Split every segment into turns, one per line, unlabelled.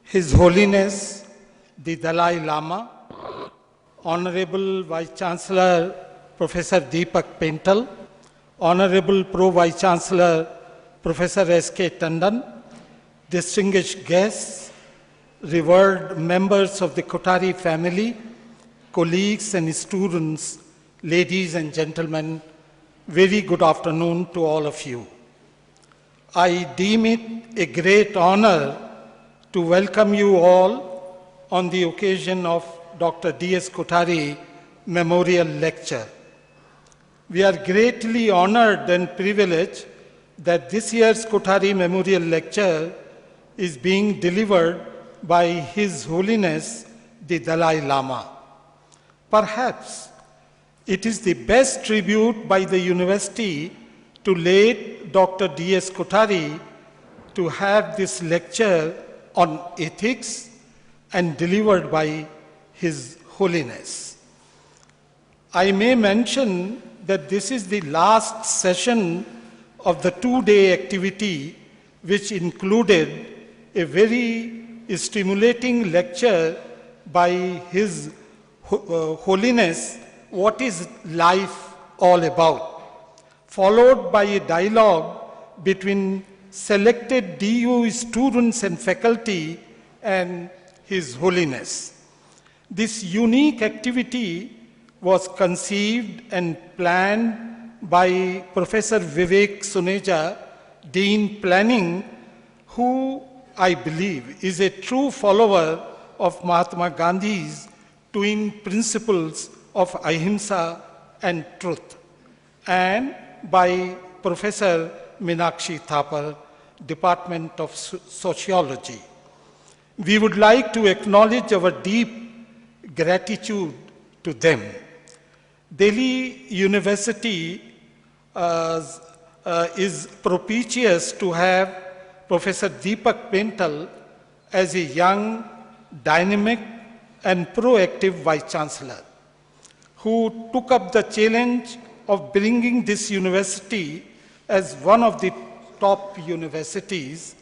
His Holiness the Dalai Lama, Honorable Vice Chancellor Professor Deepak Pental, Honorable Pro Vice Chancellor Professor S.K. Tandon, distinguished guests, revered members of the Kothari family, colleagues and students, ladies and gentlemen, very good afternoon to all of you. I deem it a great honor to welcome you all on the occasion of Dr. D.S. Kothari Memorial Lecture. We are greatly honored and privileged that this year's Kothari Memorial Lecture is being delivered by His Holiness the Dalai Lama. Perhaps it is the best tribute by the university to late Dr. D.S. Kothari to have this lecture on ethics and delivered by His Holiness. I may mention that this is the last session of the two-day activity, which included a very stimulating lecture by His Holiness, What is Life All About, followed by a dialogue between selected DU students and faculty and His Holiness. This unique activity was conceived and planned by Professor Vivek Suneja, Dean Planning, who I believe is a true follower of Mahatma Gandhi's twin principles of ahimsa and truth, and by Professor Meenakshi Thapar, Department of Sociology. We would like to acknowledge our deep gratitude to them. Delhi University is propitious to have Professor Deepak Pental as a young, dynamic, and proactive Vice Chancellor, who took up the challenge of bringing this university as one of the top universities.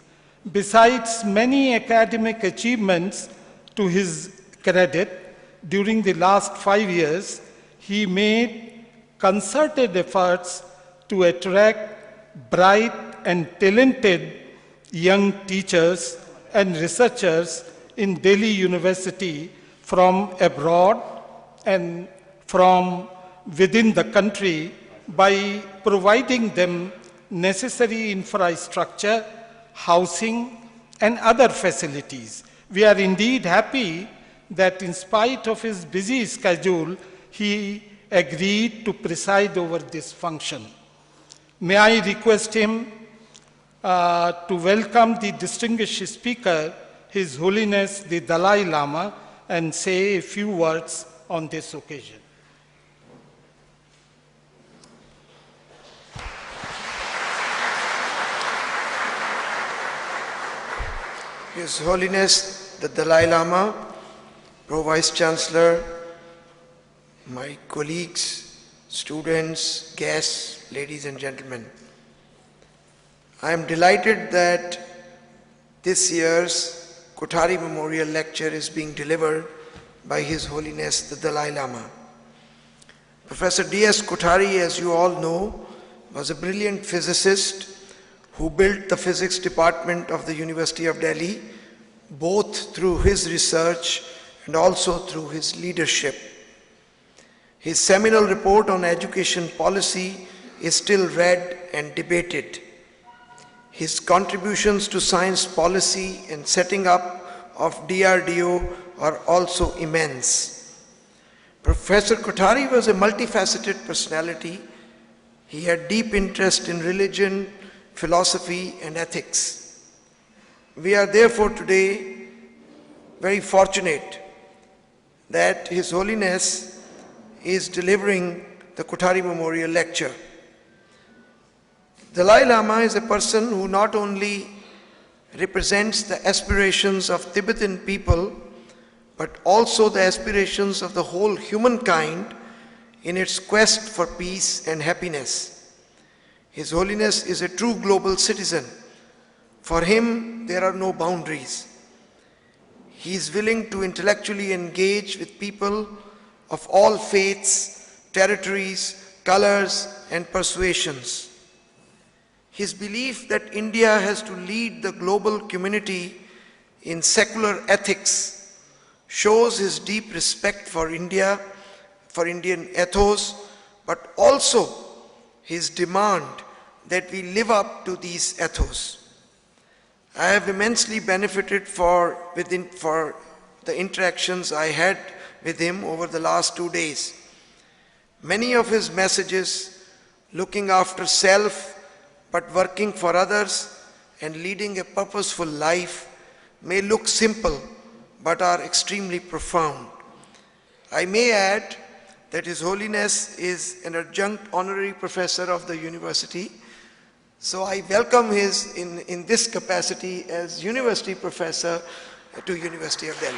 Besides many academic achievements to his credit, during the last 5 years, he made concerted efforts to attract bright and talented young teachers and researchers in Delhi University from abroad and from within the country by providing them necessary infrastructure, housing, and other facilities. We are indeed happy that in spite of his busy schedule, he agreed to preside over this function. May I request him to welcome the distinguished speaker, His Holiness the Dalai Lama, and say a few words on this occasion.
His Holiness the Dalai Lama, Pro Vice Chancellor, my colleagues, students, guests, ladies and gentlemen. I am delighted that this year's Kothari Memorial Lecture is being delivered by His Holiness the Dalai Lama. Professor D.S. Kothari, as you all know, was a brilliant physicist who built the physics department of the University of Delhi, both through his research and also through his leadership. His seminal report on education policy is still read and debated. His contributions to science policy and setting up of DRDO are also immense. Professor Kothari was a multifaceted personality. He had deep interest in religion, philosophy, and ethics. We are therefore today very fortunate that His Holiness is delivering the Kothari Memorial Lecture. Dalai Lama is a person who not only represents the aspirations of Tibetan people, but also the aspirations of the whole humankind in its quest for peace and happiness. His Holiness is a true global citizen. For him, there are no boundaries. He is willing to intellectually engage with people of all faiths, territories, colors, and persuasions. His belief that India has to lead the global community in secular ethics shows his deep respect for India, for Indian ethos, but also his demand that we live up to these ethos. I have immensely benefited for the interactions I had with him over the last 2 days. Many of his messages, looking after self, but working for others and leading a purposeful life, may look simple, but are extremely profound. I may add that His Holiness is an adjunct honorary professor of the university, so I welcome his in this capacity as university professor to University of Delhi.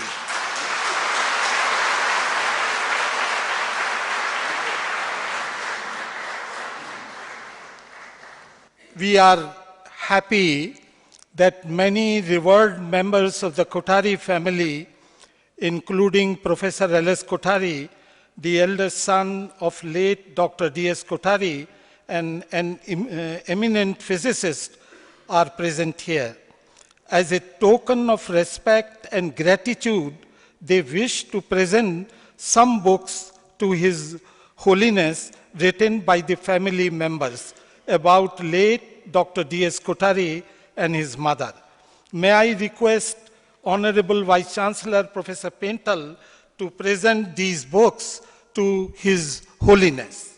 We are happy that many revered members of the Kothari family, including Professor L.S. Kothari, the eldest son of late Dr. D.S. Kothari, and an eminent physicist, are present here. As a token of respect and gratitude, they wish to present some books to His Holiness written by the family members about late Dr. D.S. Kothari and his mother. May I request Honorable Vice Chancellor Professor Pental to present these books to His Holiness.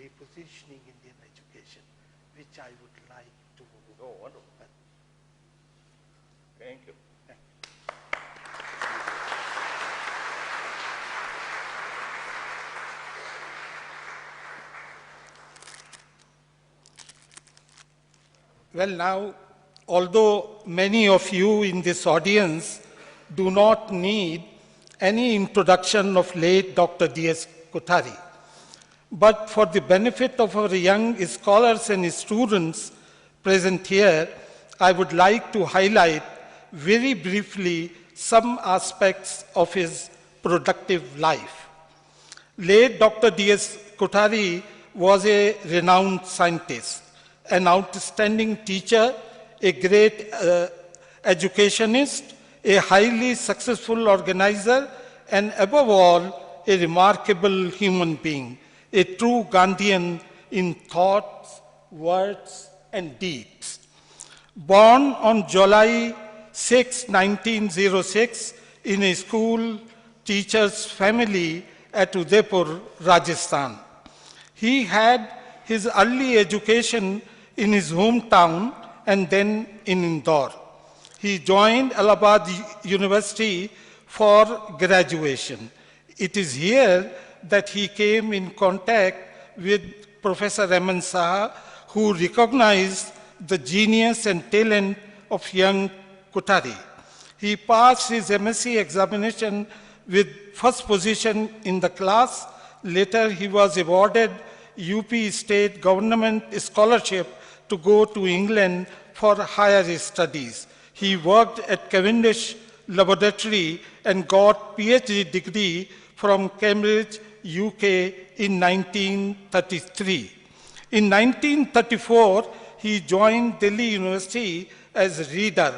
Repositioning Indian education, which I would like to.
Oh, wonderful. Thank you.
Well, now, although many of you in this audience do not need any introduction of late Dr. D.S. Kothari, but for the benefit of our young scholars and students present here, I would like to highlight very briefly some aspects of his productive life. Late Dr. D.S. Kothari was a renowned scientist, an outstanding teacher, a great educationist, a highly successful organizer, and above all, a remarkable human being, a true Gandhian in thoughts, words, and deeds. Born on July 6, 1906, in a school teacher's family at Udaipur, Rajasthan. He had his early education in his hometown and then in Indore. He joined Allahabad University for graduation. It is here that he came in contact with Professor M.N. Saha, who recognized the genius and talent of young Kothari. He passed his MSc examination with first position in the class. Later, he was awarded UP State Government Scholarship to go to England for higher studies. He worked at Cavendish Laboratory and got PhD degree from Cambridge, UK in 1933. In 1934, he joined Delhi University as reader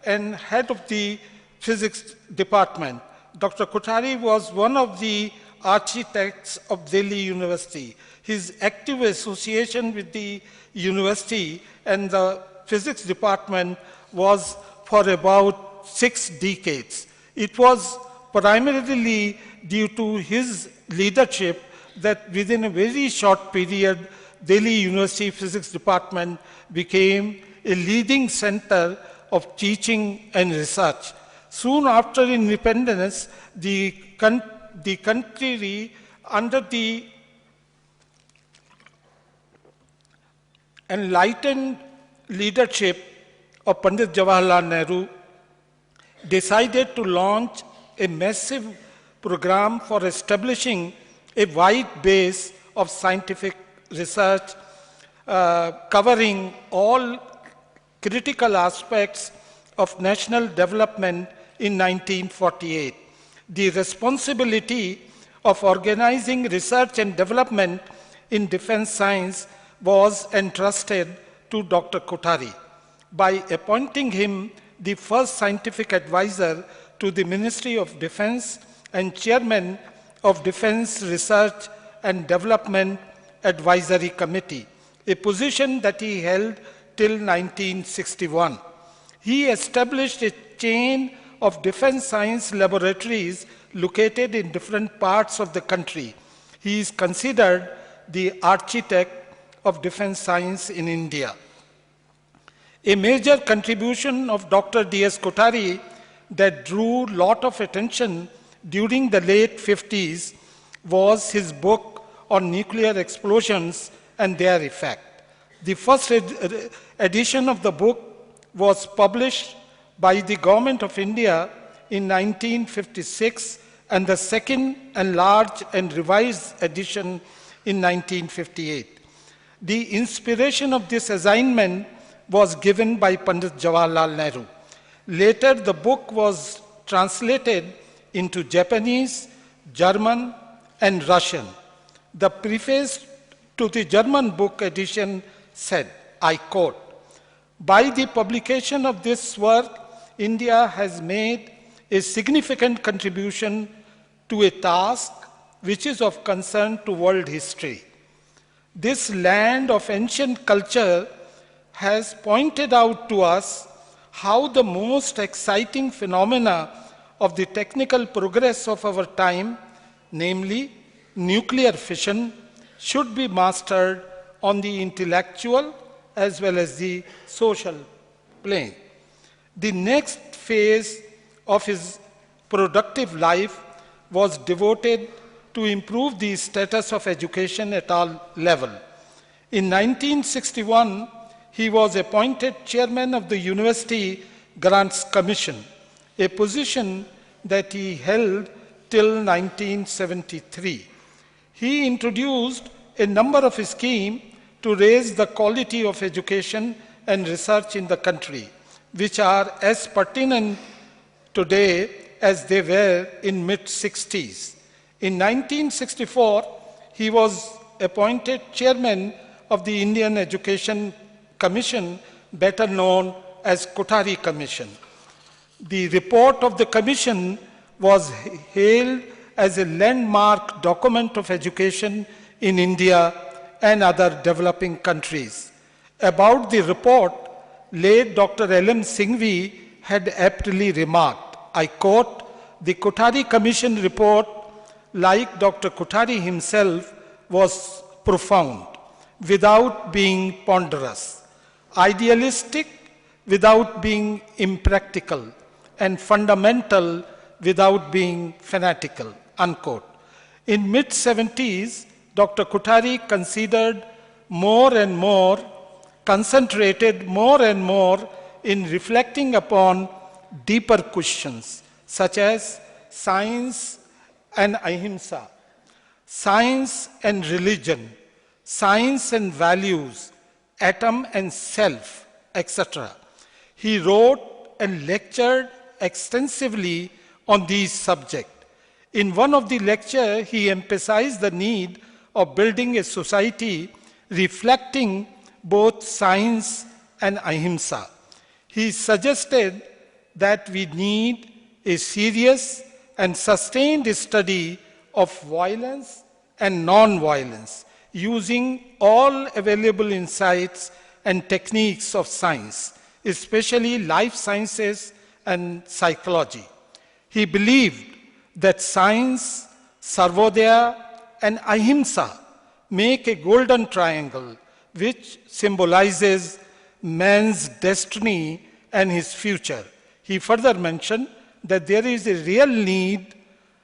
and head of the physics department. Dr. Kothari was one of the architects of Delhi University. His active association with the university and the physics department was for about 6 decades. It was primarily due to his leadership that within a very short period, Delhi University Physics Department became a leading center of teaching and research. Soon after independence, the country under the enlightened leadership of Pandit Jawaharlal Nehru decided to launch a massive program for establishing a wide base of scientific research covering all critical aspects of national development in 1948. The responsibility of organizing research and development in defense science was entrusted to Dr. Kothari by appointing him the first scientific advisor to the Ministry of Defense and chairman of Defense Research and Development Advisory Committee, a position that he held till 1961. He established a chain of defense science laboratories located in different parts of the country. He is considered the architect of defense science in India. A major contribution of Dr. D.S. Kothari that drew a lot of attention during the late 50s was his book on nuclear explosions and their effect. The first edition of the book was published by the Government of India in 1956 and the second enlarged and revised edition in 1958. The inspiration of this assignment was given by Pandit Jawaharlal Nehru. Later, the book was translated into Japanese, German, and Russian. The preface to the German book edition said, I quote, "By the publication of this work, India has made a significant contribution to a task which is of concern to world history. This land of ancient culture has pointed out to us how the most exciting phenomena of the technical progress of our time, namely nuclear fission, should be mastered on the intellectual as well as the social plane." The next phase of his productive life was devoted to improve the status of education at all levels. In 1961, he was appointed chairman of the University Grants Commission, a position that he held till 1973. He introduced a number of schemes to raise the quality of education and research in the country, which are as pertinent today as they were in mid-60s. In 1964, he was appointed chairman of the Indian Education Commission, better known as Kothari Commission. The report of the commission was hailed as a landmark document of education in India and other developing countries. About the report, late Dr. L.M. Singhvi had aptly remarked, I quote, "The Kothari Commission report, like Dr. Kothari himself, was profound without being ponderous, idealistic without being impractical, and fundamental without being fanatical," unquote. In mid-70s, Dr. Kothari concentrated more and more in reflecting upon deeper questions such as science and ahimsa, science and religion, science and values, atom and self, etc. He wrote and lectured extensively on these subjects. In one of the lectures, he emphasized the need of building a society reflecting both science and ahimsa. He suggested that we need a serious and sustained study of violence and non-violence, using all available insights and techniques of science, especially life sciences and psychology. He believed that science, sarvodaya, and ahimsa make a golden triangle which symbolizes man's destiny and his future. He further mentioned that there is a real need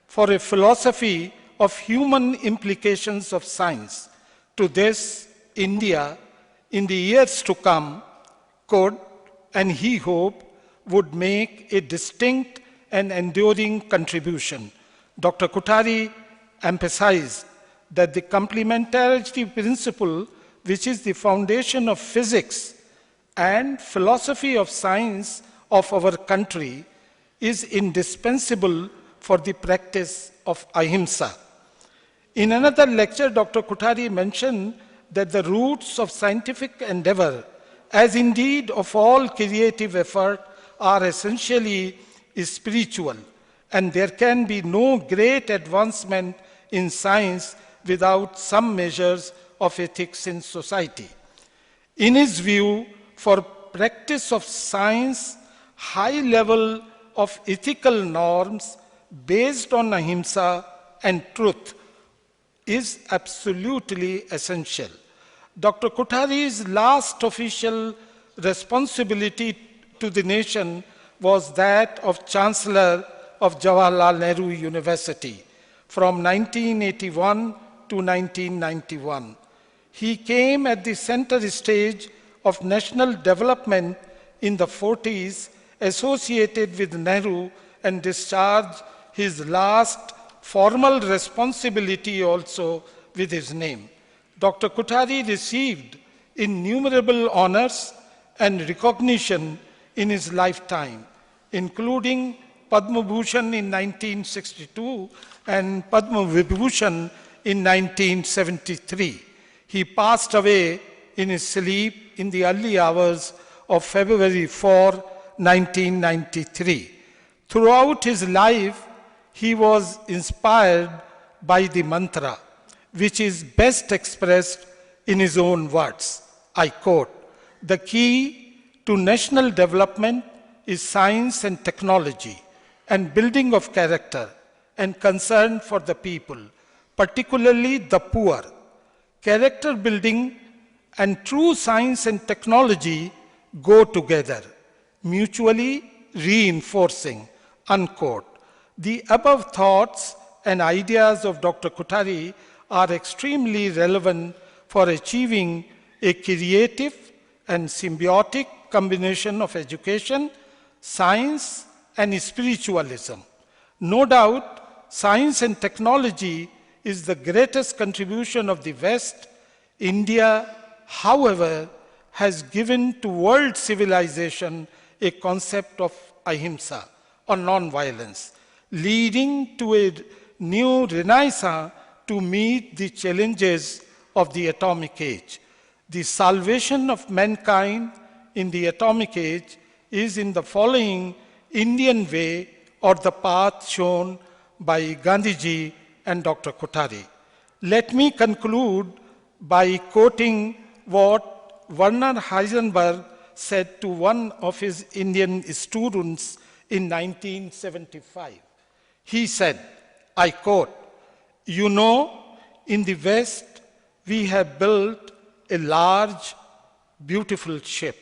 for a philosophy of human implications of science. To this, India, in the years to come, could, and he hoped, would make a distinct and enduring contribution. Dr. Kothari emphasized that the complementarity principle, which is the foundation of physics and philosophy of science of our country, is indispensable for the practice of ahimsa. In another lecture, Dr. Kothari mentioned that the roots of scientific endeavor, as indeed of all creative effort, are essentially spiritual, and there can be no great advancement in science without some measures of ethics in society. In his view, for practice of science, high level of ethical norms based on ahimsa and truth is absolutely essential. Dr. Kothari's last official responsibility to the nation was that of Chancellor of Jawaharlal Nehru University from 1981 to 1991. He came at the center stage of national development in the 40s, associated with Nehru, and discharged his last formal responsibility also with his name. Dr. Kothari received innumerable honors and recognition in his lifetime, including Padma Bhushan in 1962 and Padma Vibhushan in 1973. He passed away in his sleep in the early hours of February 4, 1993. Throughout his life, he was inspired by the mantra, which is best expressed in his own words. I quote, "The key to national development is science and technology and building of character and concern for the people, particularly the poor. Character building and true science and technology go together, mutually reinforcing," unquote. The above thoughts and ideas of Dr. Kothari are extremely relevant for achieving a creative and symbiotic combination of education, science, and spiritualism. No doubt, science and technology is the greatest contribution of the West. India, however, has given to world civilization a concept of ahimsa, or non-violence, leading to a new renaissance to meet the challenges of the atomic age. The salvation of mankind in the atomic age is in the following Indian way, or the path shown by Gandhiji and Dr. Kothari. Let me conclude by quoting what Werner Heisenberg said to one of his Indian students in 1975. He said, I quote, "You know, in the West, we have built a large, beautiful ship.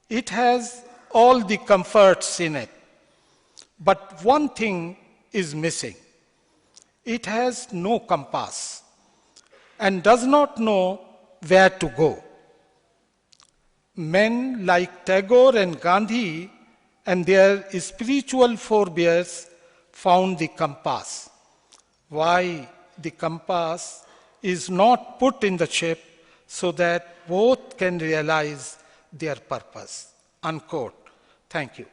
It has all the comforts in it. But one thing is missing. It has no compass and does not know where to go." Men like Tagore and Gandhi and their spiritual forebears found the compass. Why the compass is not put in the ship so that both can realize their purpose. Unquote. Thank you.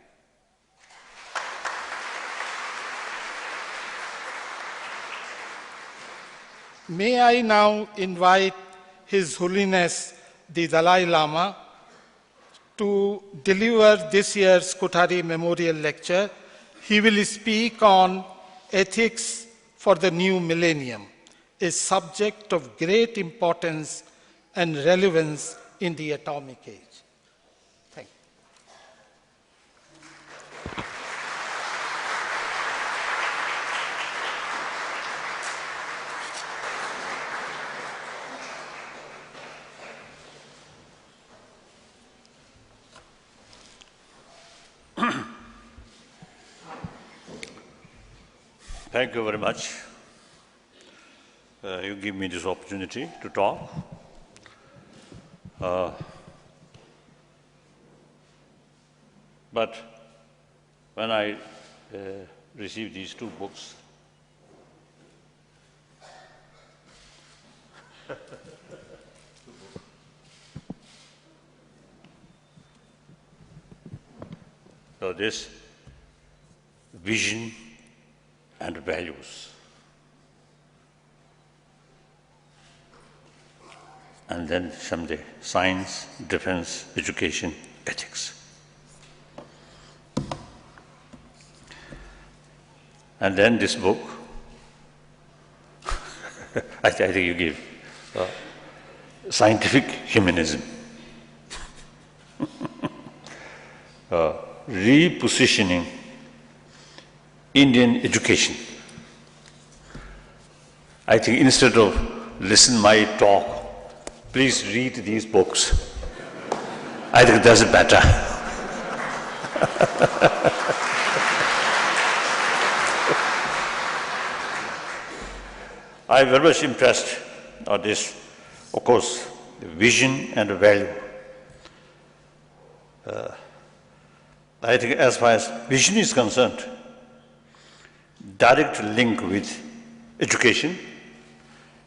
May I now invite His Holiness the Dalai Lama to deliver this year's Kothari Memorial Lecture. He will speak on ethics for the new millennium, a subject of great importance and relevance in the atomic age. Thank you.
Thank you very much. You give me this opportunity to talk. But when I received these two books, so this vision and values, and then someday science, defense, education, ethics. And then this book, I think you give scientific humanism, repositioning Indian education. I think instead of listen my talk, please read these books. I think that's better. I'm very much impressed on this, of course, the vision and the value. I think as far as vision is concerned, direct link with education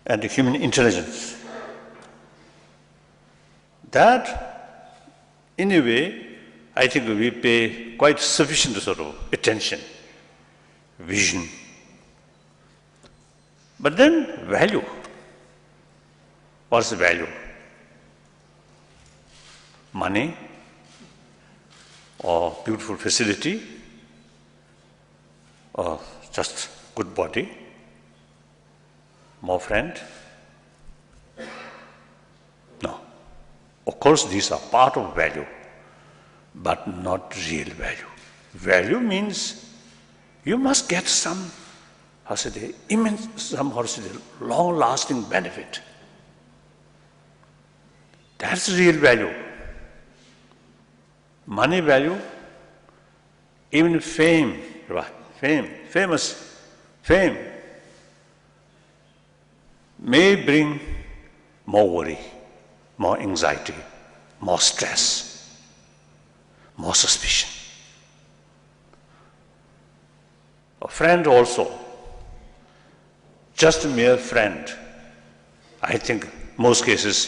and human intelligence. That, in a way, I think we pay quite sufficient sort of attention, vision. But then value. What's the value? Money or beautiful facility or just good body, more friend? No. Of course, these are part of value, but not real value. Value means you must get some, long-lasting benefit. That's real value. Money value, even fame, fame may bring more worry, more anxiety, more stress, more suspicion. A friend also, just a mere friend, I think most cases,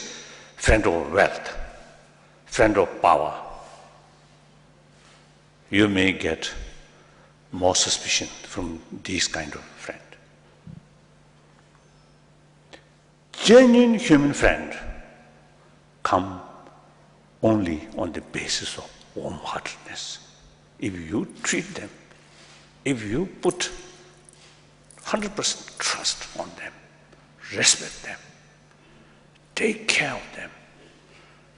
friend of wealth, friend of power, you may get more suspicion from these kind of friend. Genuine human friend come only on the basis of warm-heartedness. If you treat them, if you put 100% trust on them, respect them, take care of them,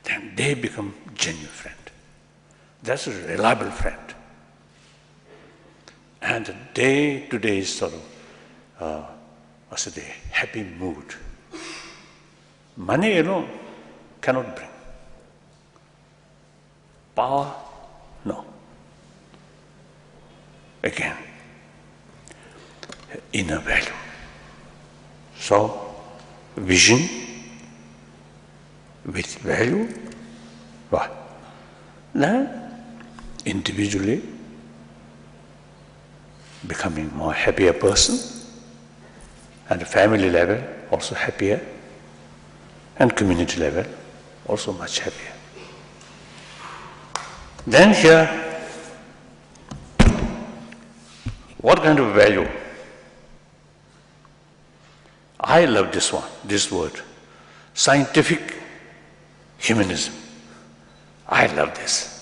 then they become genuine friend. That's a reliable friend. And day-to-day sort of, happy mood. Money alone cannot bring. Power, no. Again, inner value. So, vision with value, what? Then, individually, becoming more happier person, and family level also happier, and community level also much happier. Then here, what kind of value? I love this one, this word, scientific humanism. I love this.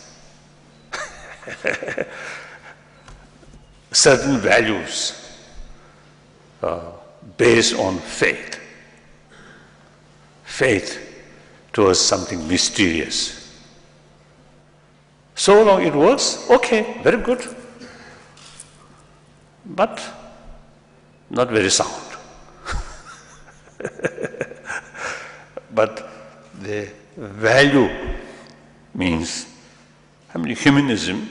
Certain values based on faith. Faith towards something mysterious. So long it works, okay, very good. But not very sound. But the value means, humanism,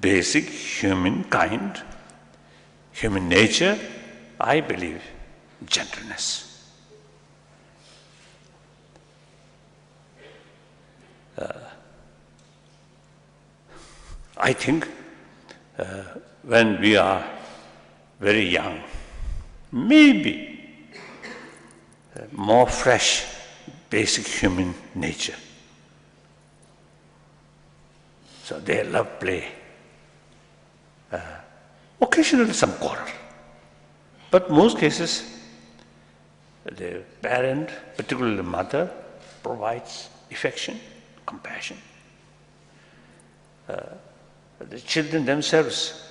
basic human kind, human nature, I believe gentleness. I think when we are very young, maybe more fresh, basic human nature. So they love play. Occasionally some quarrel. But most cases, the parent, particularly the mother, provides affection, compassion. The children themselves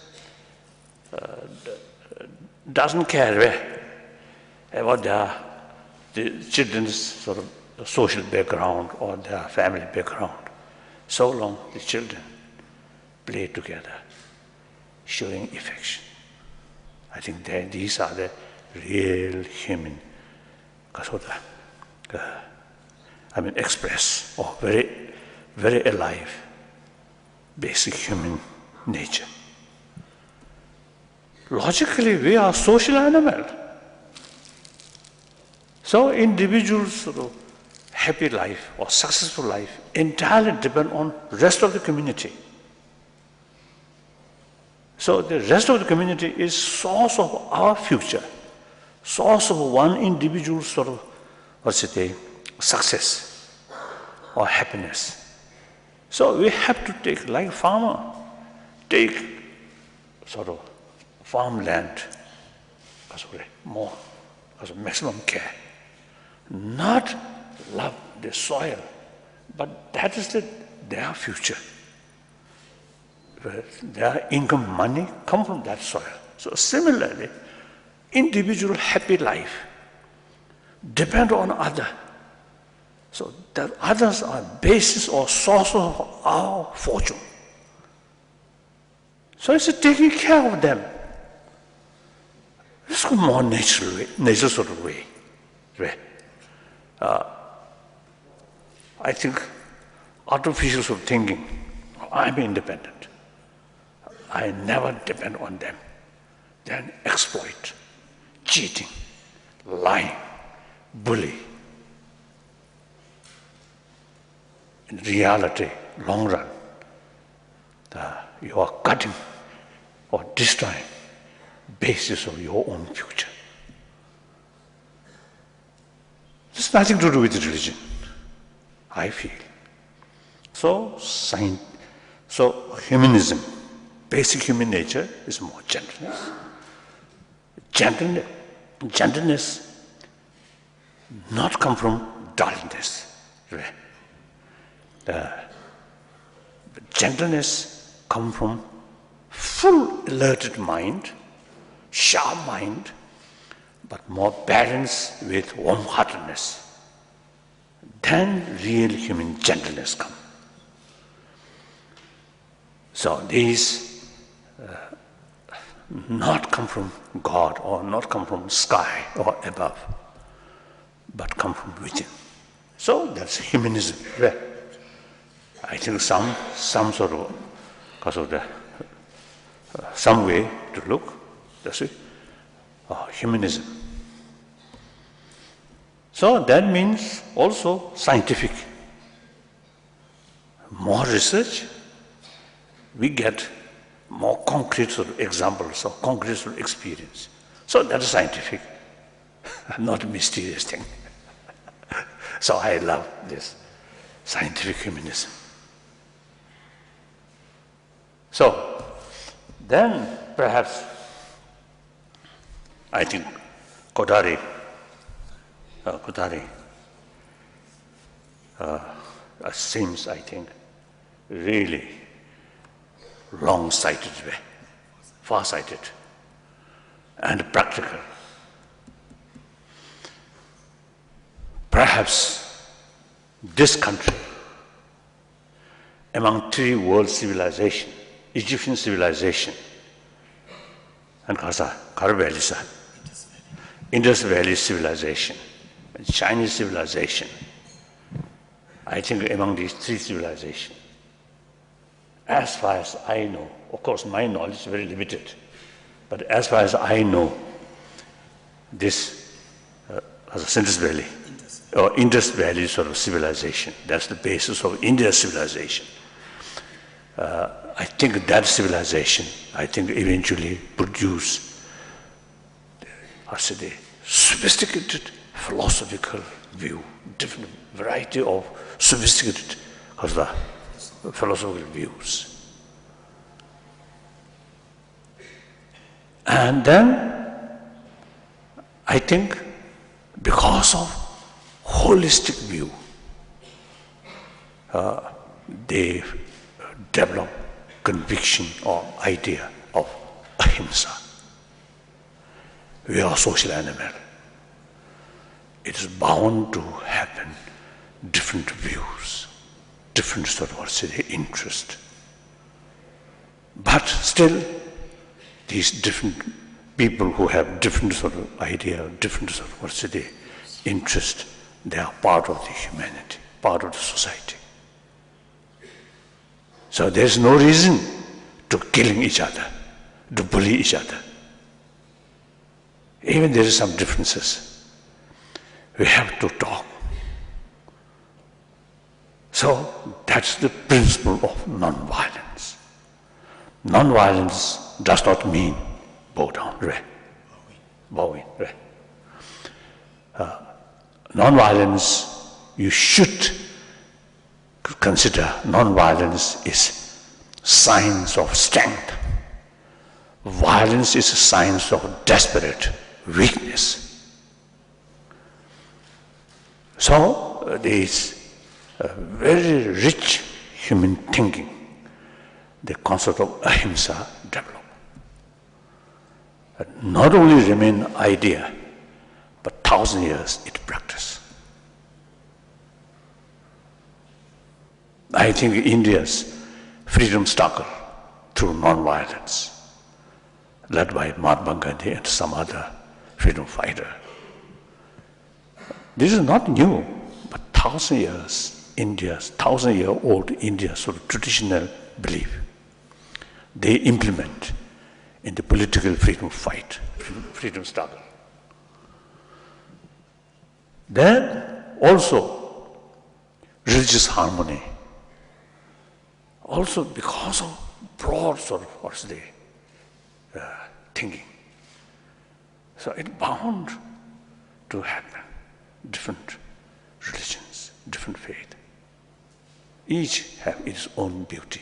doesn't care about the children's sort of social background or their family background. So long the children play together, showing affection. I think that these are the real human, express or very, very alive, basic human nature. Logically, we are social animal. So individuals' sort of happy life or successful life entirely depend on rest of the community. So the rest of the community is source of our future, source of one individual's sort of, success or happiness. So we have to take, like farmer, take sort of farmland, more, maximum care. Not love the soil, but that is their future. Their income, money come from that soil. So similarly, individual happy life depend on other. So that others are basis or source of our fortune. So it's taking care of them. It's a more natural way, natural sort of way. I think artificial sort of thinking, I'm independent. I never depend on them. Then exploit, cheating, lying, bully. In reality, long run, you are cutting or destroying basis of your own future. There's nothing to do with religion, I feel. So humanism, basic human nature is more gentleness. Gentleness not come from dullness. Gentleness come from full alerted mind, sharp mind, but more balanced with warm-heartedness. Then real human gentleness comes. So these not come from God or not come from sky or above, but come from within. So that's humanism. I think some sort of, because of the some way to look, that's it, humanism. So that means also scientific. More research, we get more concrete sort of examples or concrete sort of experience. So that is scientific, not a mysterious thing. So I love this scientific humanism. So then perhaps I think Kodari seems, I think, really long-sighted, far-sighted, and practical. Perhaps this country, among three world civilizations, Egyptian civilization, and Indus Valley civilization, and Chinese civilization, I think among these three civilizations, as far as I know, of course my knowledge is very limited, but as far as I know, this as a Indus Valley, or Indus Valley sort of civilization. That's the basis of India's civilization. I think that civilization, eventually produced, the sophisticated philosophical view, different variety of sophisticated philosophical views. And then, I think, because of holistic view, they develop conviction or idea of ahimsa. We are a social animal. It is bound to happen different views, different sort of interest. But still, these different people who have different sort of idea, different sort of interest, they are part of the humanity, part of the society. So there's no reason to killing each other, to bully each other. Even there is some differences, we have to talk. So that's the principle of non-violence. Non-violence does not mean bow down, bowing. Non-violence, you should consider non-violence is signs of strength. Violence is a sign of desperate weakness. So there is a very rich human thinking, the concept of ahimsa developed. Not only remain idea, but 1,000 years it practice. I think India's freedom struggle through non-violence, led by Mahatma Gandhi and some other freedom fighter. This is not new, but 1,000 years, 1,000-year-old India's sort of traditional belief, they implement in the political freedom fight, freedom struggle. Then also religious harmony, also because of broad sort of thinking. So it's bound to happen, different religions, different faith. Each have its own beauty.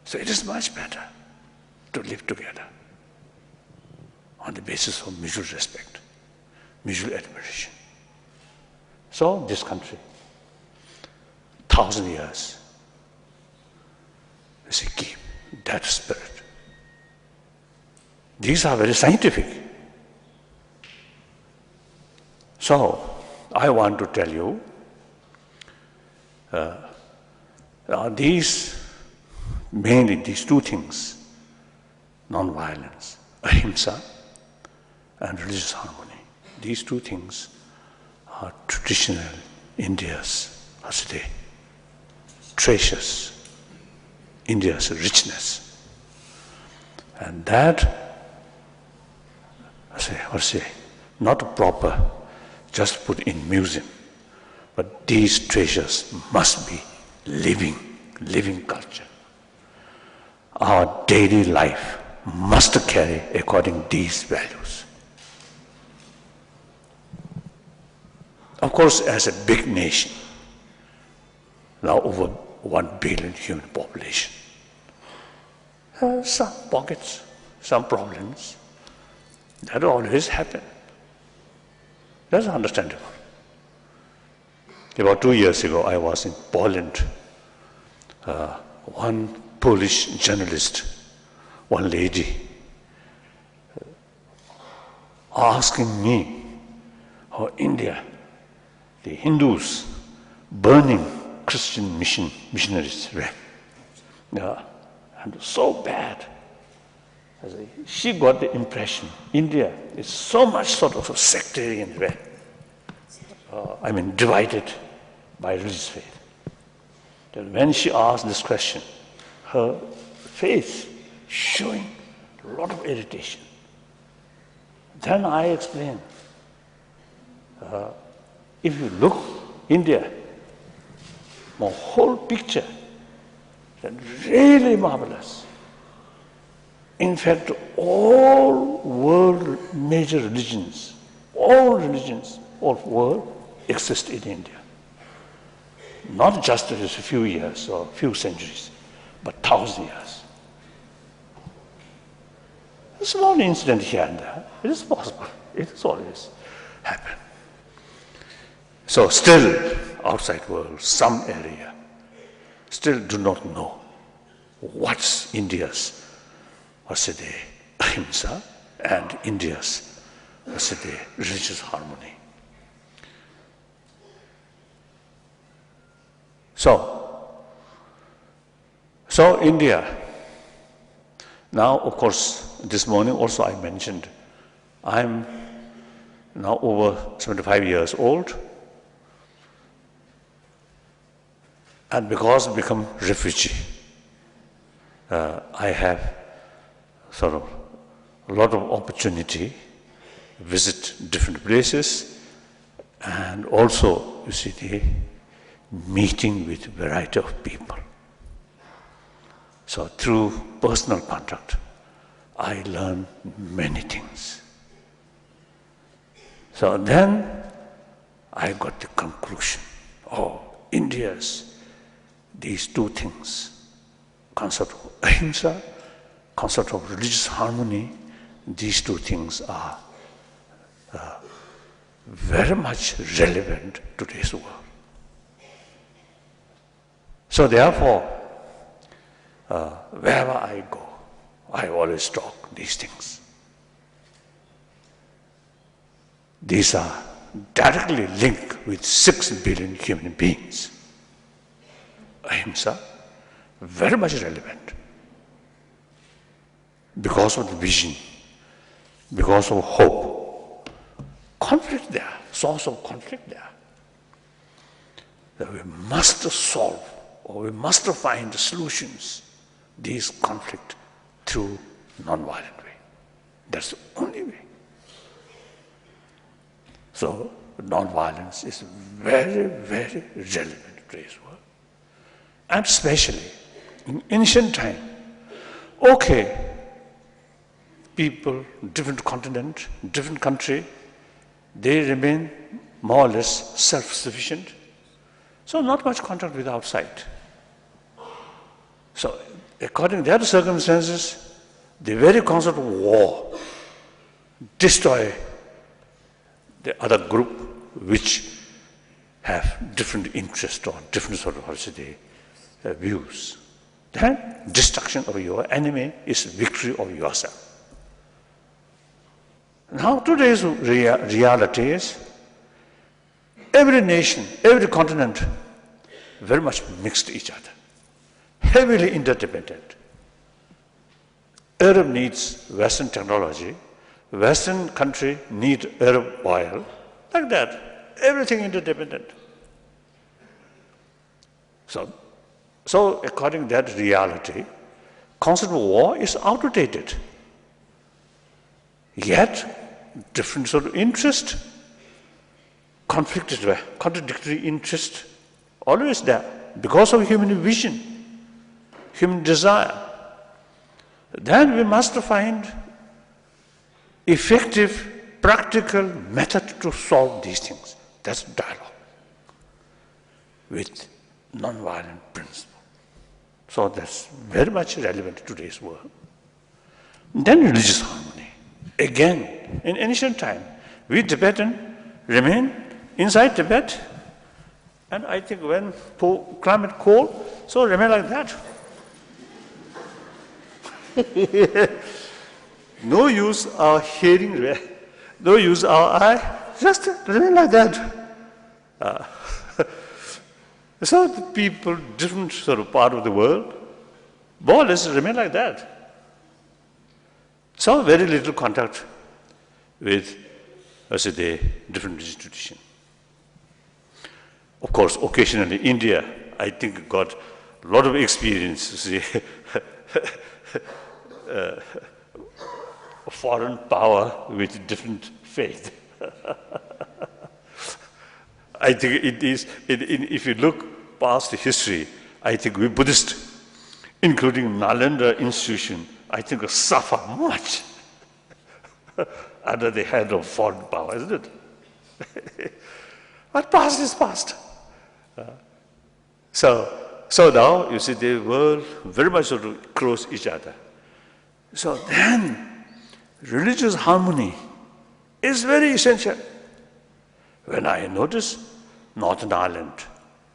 So it is much better to live together on the basis of mutual respect, mutual admiration. So this country, 1,000 years, we keep that spirit. These are very scientific. So I want to tell you, mainly these two things, non-violence, ahimsa, and religious harmony. These two things are traditional India's, treasures, India's richness. And that, not proper, just put in museum, but these treasures must be living culture. Our daily life must carry according to these values. Of course, as a big nation, now over 1 billion human population, some pockets, some problems, that always happen. That's understandable. About 2 years ago, I was in Poland. One Polish journalist, one lady, asking me how India, the Hindus, burning Christian missionaries were. And so bad. She got the impression India is so much sort of a sectarian way. Divided by religious faith. That when she asked this question, her face showing a lot of irritation. Then I explained, if you look India, the whole picture, then really marvelous. In fact, all world major religions, all religions of world exist in India. Not just a few years or few centuries, but 1,000 years. A small incident here and there, it is possible. It has always happened. So still, outside world, some area, still do not know what's India's, ahimsa, and India's, religious harmony. So India, now of course, this morning also I mentioned, I'm now over 75 years old, and because I become refugee, I have sort of a lot of opportunity to visit different places, and also, you see, the meeting with variety of people. So through personal contact, I learn many things. So then I got the conclusion, India's these two things, concept of ahimsa, concept of religious harmony, these two things are very much relevant to today's world. So therefore, wherever I go, I always talk these things. These are directly linked with 6 billion human beings. Ahimsa, very much relevant. Because of the vision, because of hope. Conflict there, source of conflict there. That we must solve, or we must find solutions, these conflict through non-violent way. That's the only way. So non-violence is very, very relevant to today's world. And especially in ancient time, people, different continent, different country, they remain more or less self-sufficient. So not much contact with outside. So according to their circumstances, the very concept of war destroy the other group which have different interests or different sort of views. Then destruction of your enemy is victory of yourself. Now today's reality is every nation, every continent very much mixed each other, heavily interdependent. Arab needs Western technology, Western country need Arab oil, like that, everything interdependent. So according to that reality, concept of war is outdated. Yet, different sort of interest, contradictory interest, always there, because of human vision, human desire. Then we must find effective, practical method to solve these things. That's dialogue with non-violent principle. So that's very much relevant to today's world. Then religious harmony. Again, in ancient time, we Tibetan remain inside Tibet, and I think when climate cold, so remain like that. No use our hearing, no use our eye, just remain like that. So the people, different sort of part of the world, more or less remain like that. So very little contact with, the different institutions. Of course, occasionally India, I think, got a lot of experience, foreign power with different faith. I think it is, if you look past the history, I think we Buddhists, including Nalanda institution, I think suffer much under the hand of foreign power, isn't it? But past is past. So now, you see, the world very much sort of cross each other. So then, religious harmony is very essential. When I notice Northern Ireland,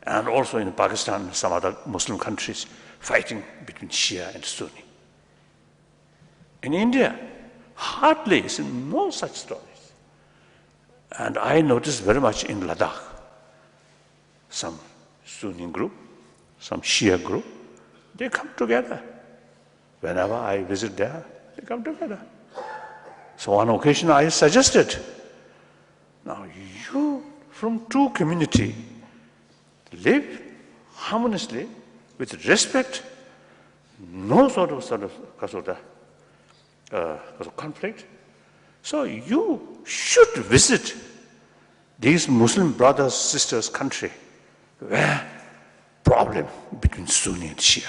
and also in Pakistan and some other Muslim countries, fighting between Shia and Sunni. In India, hardly is no such stories. And I noticed very much in Ladakh, some Sunni group, some Shia group, they come together. Whenever I visit there, they come together. So on occasion I suggested, now you from two community live harmoniously with respect, no sort of conflict. So you should visit these Muslim brothers, sisters country where problem between Sunni and Shia.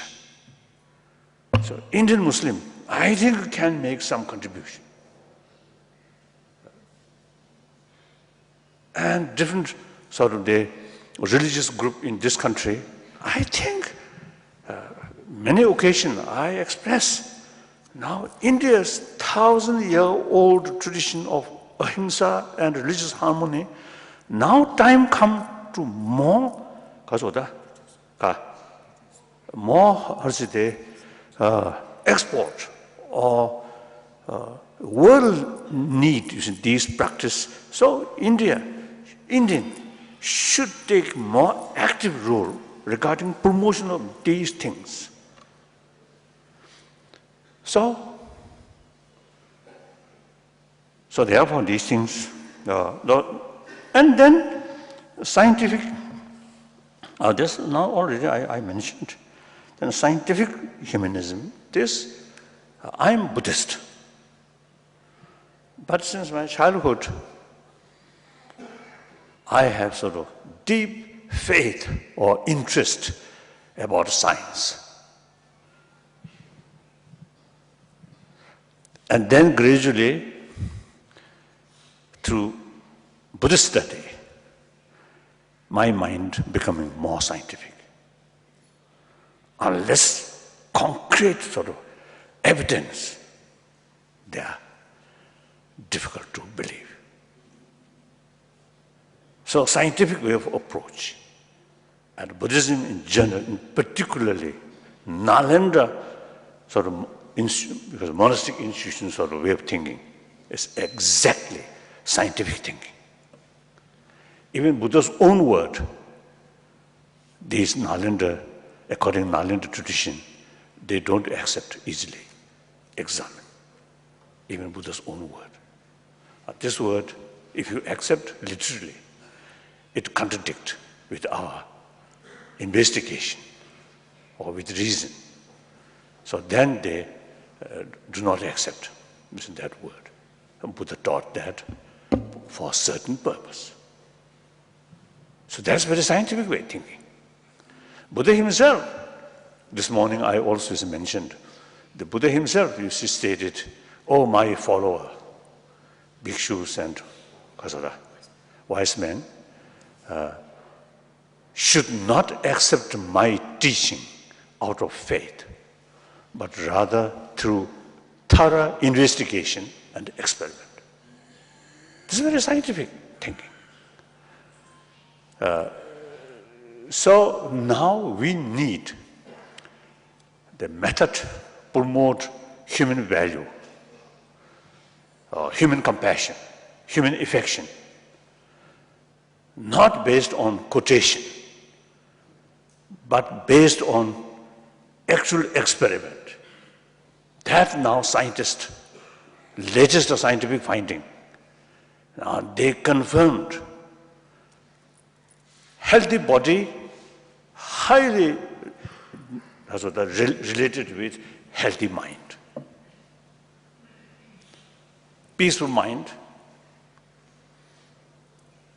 So Indian Muslim, I think can make some contribution. And different sort of the religious group in this country, I think many occasions I express now India's 1,000-year-old tradition of ahimsa and religious harmony, now time come to more, export or world need these practice. So Indian should take more active role regarding promotion of these things. So therefore these things, and then scientific, this now already I mentioned, then scientific humanism, this, I'm Buddhist. But since my childhood, I have sort of deep faith or interest about science. And then gradually, through Buddhist study, my mind becoming more scientific. Unless concrete sort of evidence, they are difficult to believe. So scientific way of approach, and Buddhism in general, and particularly Nalanda sort of because monastic institution sort of way of thinking is exactly scientific thinking. Even Buddha's own word, these Nalanda, according to Nalanda tradition, they don't accept easily, examine. Even Buddha's own word. This word, if you accept literally, it contradicts with our investigation or with reason. So then they do not accept that word. And Buddha taught that for a certain purpose. So that's very scientific way of thinking. Buddha himself, this morning I also mentioned, the Buddha himself used to state it, oh my follower, bhikshus and wise men, should not accept my teaching out of faith, but rather through thorough investigation and experiment. This is very scientific thinking. So now we need the method promote human value, human compassion, human affection, not based on quotation, but based on actual experiment. That now scientists, latest scientific finding, they confirmed healthy body highly related with healthy mind. Peaceful mind,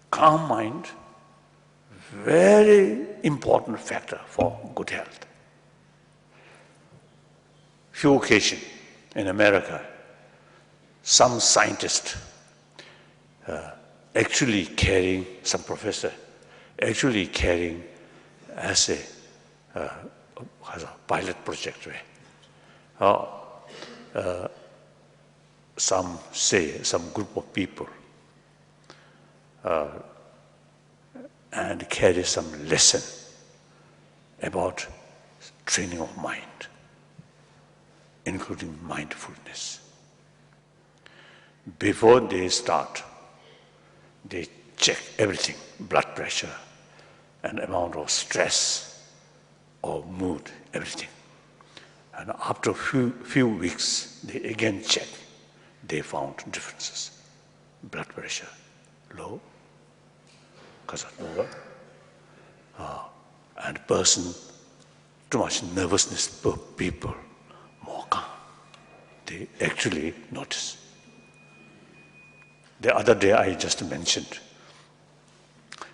calm mind, very important factor for good health. Few occasions in America, some scientist actually carrying, some professor actually carrying as a pilot project. Some group of people and carry some lesson about training of mind, including mindfulness. Before they start, they check everything, blood pressure and amount of stress or mood, everything. And after few weeks, they again check. They found differences. Blood pressure low, because of lower, and person, too much nervousness per people, more calm. They actually notice. The other day I just mentioned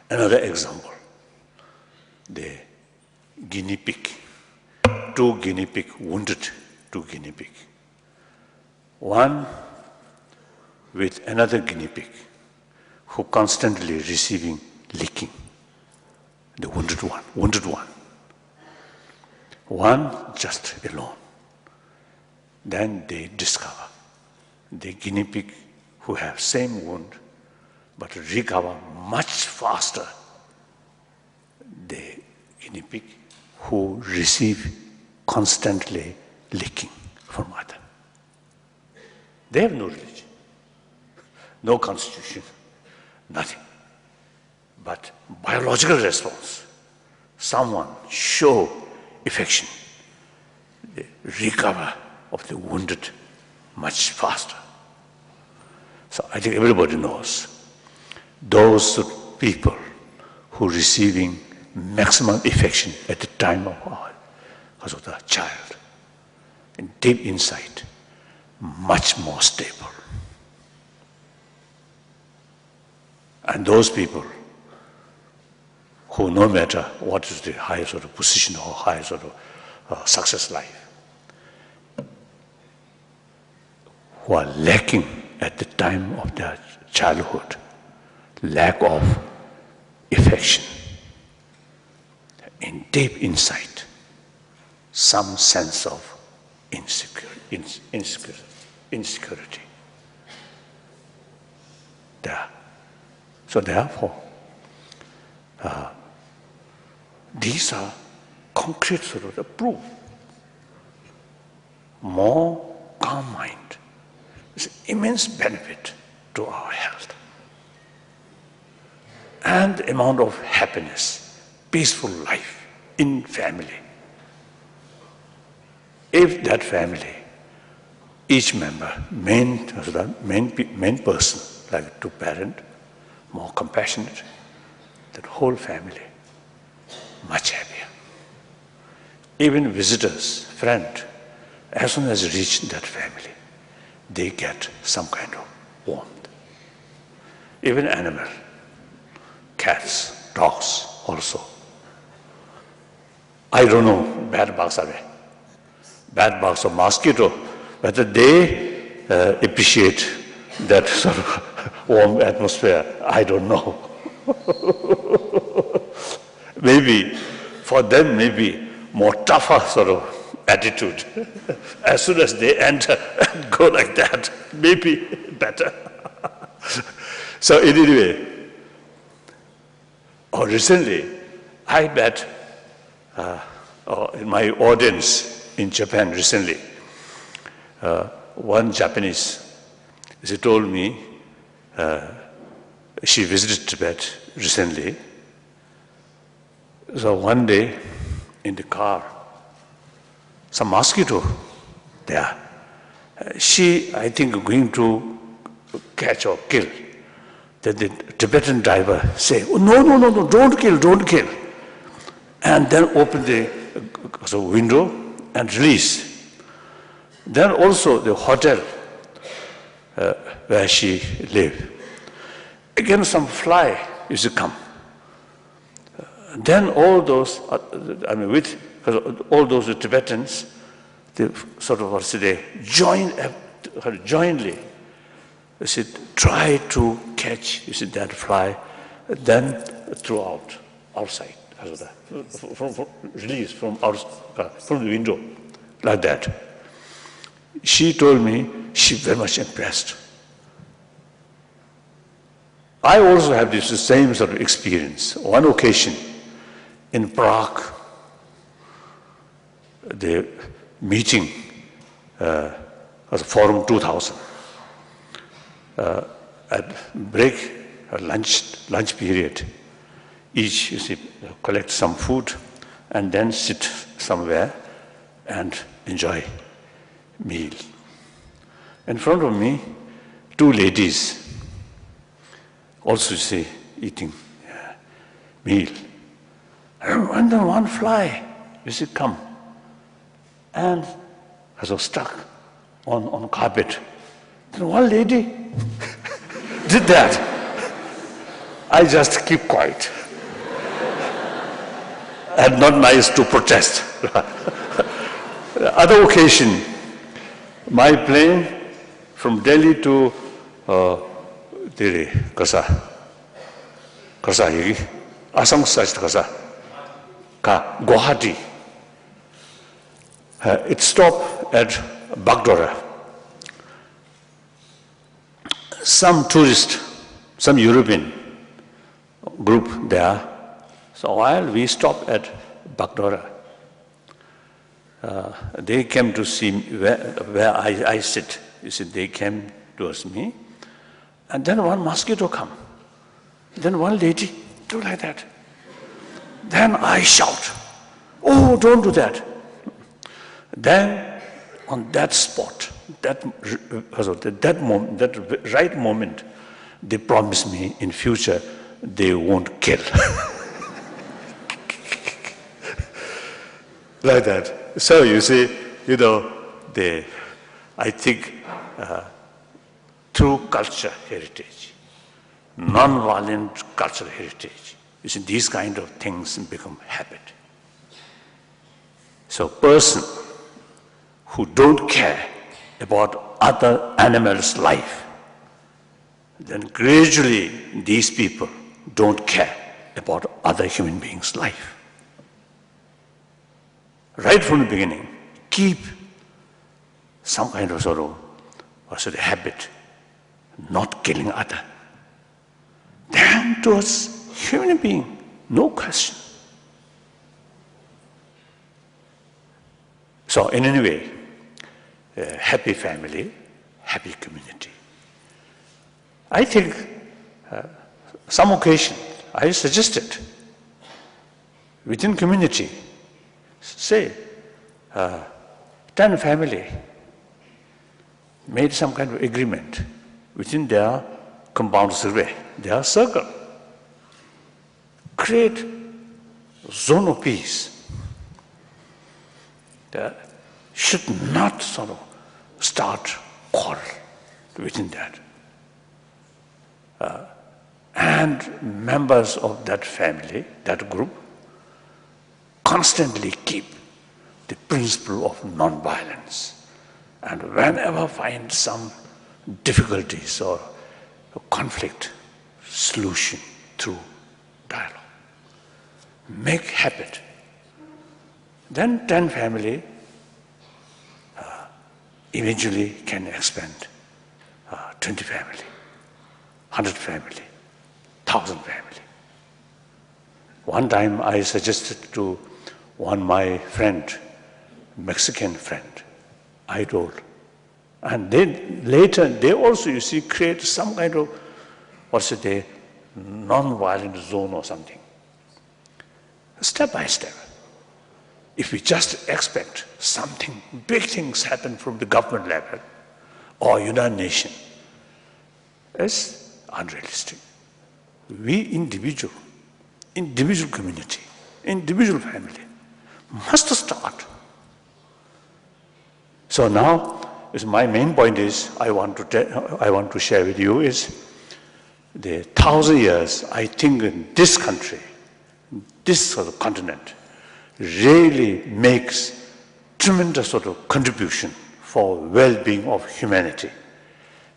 another example. The guinea pig, wounded two guinea pig. One with another guinea pig who constantly receiving licking, the wounded one. One just alone. Then they discover the guinea pig who have same wound but recover much faster the guinea pig who receive constantly licking from other. They have no religion, no constitution, nothing. But biological response, someone show affection, they recover of the wounded much faster. So I think everybody knows those people who receiving maximum affection at the time because of the child, in deep insight, much more stable. And those people who, no matter what is the highest sort of position or highest sort of success life, who are lacking at the time of their childhood, lack of affection, in deep insight, some sense of insecurity. There. So therefore, these are concrete sort of the proof. More calm mind is immense benefit to our health. And the amount of happiness, peaceful life in family. If that family, each member, main person, like to parent, more compassionate, that whole family, much happier. Even visitors, friend, as soon as reach that family, they get some kind of warmth. Even animal, cats, dogs also. I don't know, bad bugs or mosquito, whether they appreciate that sort of warm atmosphere, I don't know. Maybe, for them, maybe more tougher sort of attitude. As soon as they enter and go like that, maybe better. So anyway, recently, I met in my audience in Japan recently, one Japanese, she told me she visited Tibet recently. So one day in the car, some mosquito there. She, I think, going to catch or kill. Then the Tibetan driver say, oh, no, don't kill. And then open the window and release. Then also the hotel where she lived. Again, some fly used to come. Then all those, because all those Tibetans, they sort of, they jointly, try to catch, that fly, then throw out outside, release from the window, like that. She told me she very much impressed. I also have this same sort of experience. One occasion in Prague, the meeting was Forum 2000. At break, lunch period, each collect some food and then sit somewhere and enjoy meal. In front of me, two ladies also eating meal. And then one fly, come. And I was stuck on carpet. Then one lady did that. I just keep quiet. And not nice to protest. Other occasion, my plane from Delhi to Kasa Asang Guwahati. It stopped at Bagdora. Some tourist, some European group there. So while we stopped at Bagdora, they came to see where I sit. They came towards me. And then one mosquito come. Then one lady do like that. Then I shout, "Oh, don't do that." Then on that spot, that right moment, they promised me in future they won't kill. Like that. So you see, I think through culture heritage, non-violent cultural heritage, these kind of things become habit. So person who don't care about other animals' life, then gradually these people don't care about other human beings' life. Right from the beginning, keep some kind of habit, not killing other. Then towards human being, no question. So in any way, happy family, happy community. I think some occasion I suggested within community, say 10 family made some kind of agreement within their compound survey, their circle. Create zone of peace. That should not start quarrel within that. And members of that family, that group, constantly keep the principle of non-violence. And whenever find some difficulties or conflict, solution through dialogue. Make habit. Then 10 family eventually can expand 20 family, 100 family, 1,000 family. One time I suggested to one my friend, Mexican friend, I told, and then later they also, create some kind of, non-violent zone or something. Step by step. If we just expect something, big things happen from the government level or United Nations, it's unrealistic. We individual community, individual family, must start. So now, my main point is, I want to share with you is, the 1,000 years, I think in this country, this sort of continent really makes tremendous sort of contribution for well-being of humanity.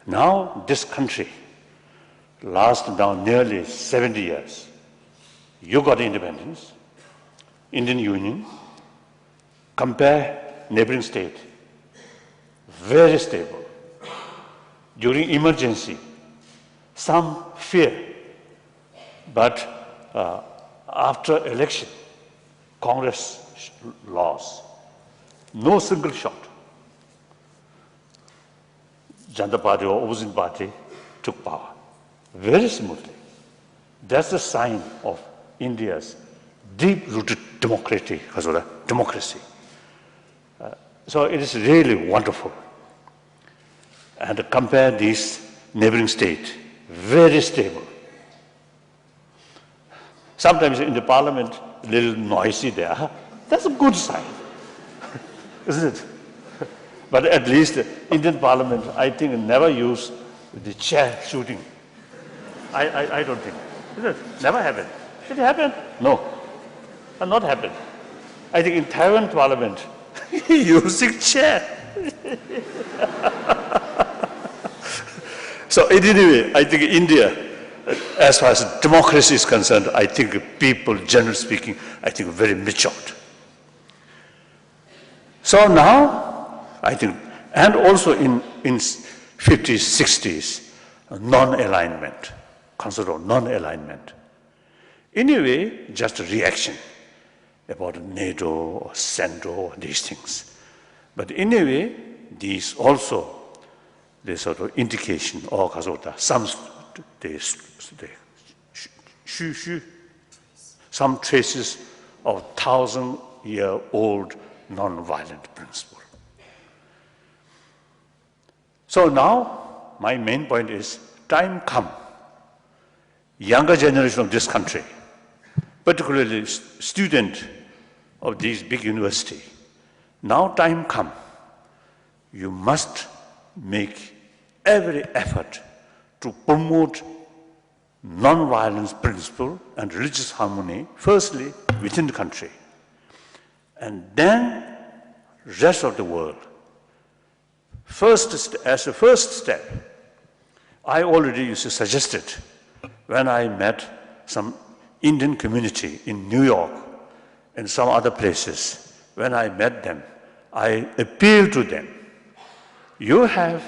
Now this country lasts now nearly 70 years. You got independence, Indian Union, compare neighboring state, very stable. During emergency, some fear, but after election, Congress lost. No single shot. Janata Party or opposition party took power very smoothly. That's the sign of India's deep-rooted democracy. So it is really wonderful. And compare these neighboring states, very stable. Sometimes in the parliament, a little noisy there. That's a good sign, isn't it? But at least the Indian parliament, I think, never use the chair shooting. I don't think. Never happened. Did it happen? No. Not happened. I think in Taiwan parliament, using chair. So anyway, I think India, as far as democracy is concerned, I think people, generally speaking, I think very matured. So now, I think, and also in 50s, 60s, non-alignment, concept of non-alignment. Anyway, just a reaction about NATO or CENTO, these things. But anyway, these also, the sort of indication or some traces of 1,000-year-old non-violent principle. So now, my main point is, time come, younger generation of this country, particularly student of these big university, now time come, you must make every effort to promote non-violence principle and religious harmony, firstly within the country, and then rest of the world. As a first step, I already suggested when I met some Indian community in New York and some other places, when I met them, I appealed to them. You have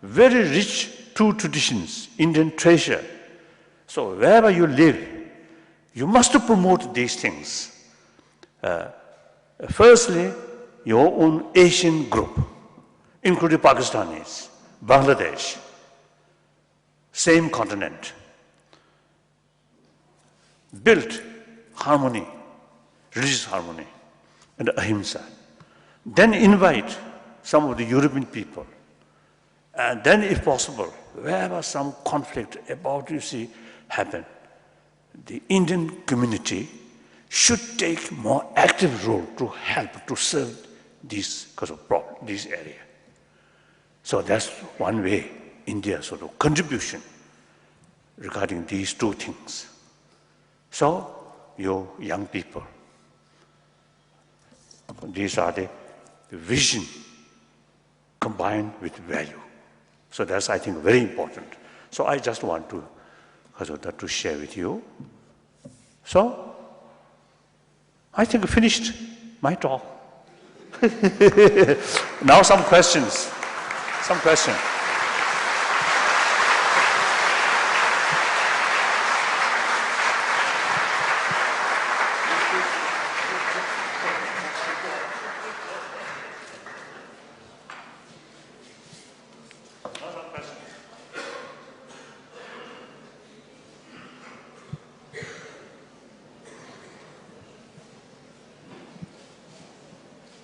very rich two traditions, Indian treasure. So wherever you live, you must promote these things. Firstly, your own Asian group, including Pakistanis, Bangladesh, same continent, built harmony, religious harmony, and ahimsa. Then invite some of the European people. And then, if possible, wherever some conflict about, happen, the Indian community should take more active role to help to serve these area. So that's one way India's sort of contribution regarding these two things. So, you young people, these are the vision combined with value. So that's, I think, very important. So I just want to share with you. So, I think I finished my talk. Now some questions. Some questions.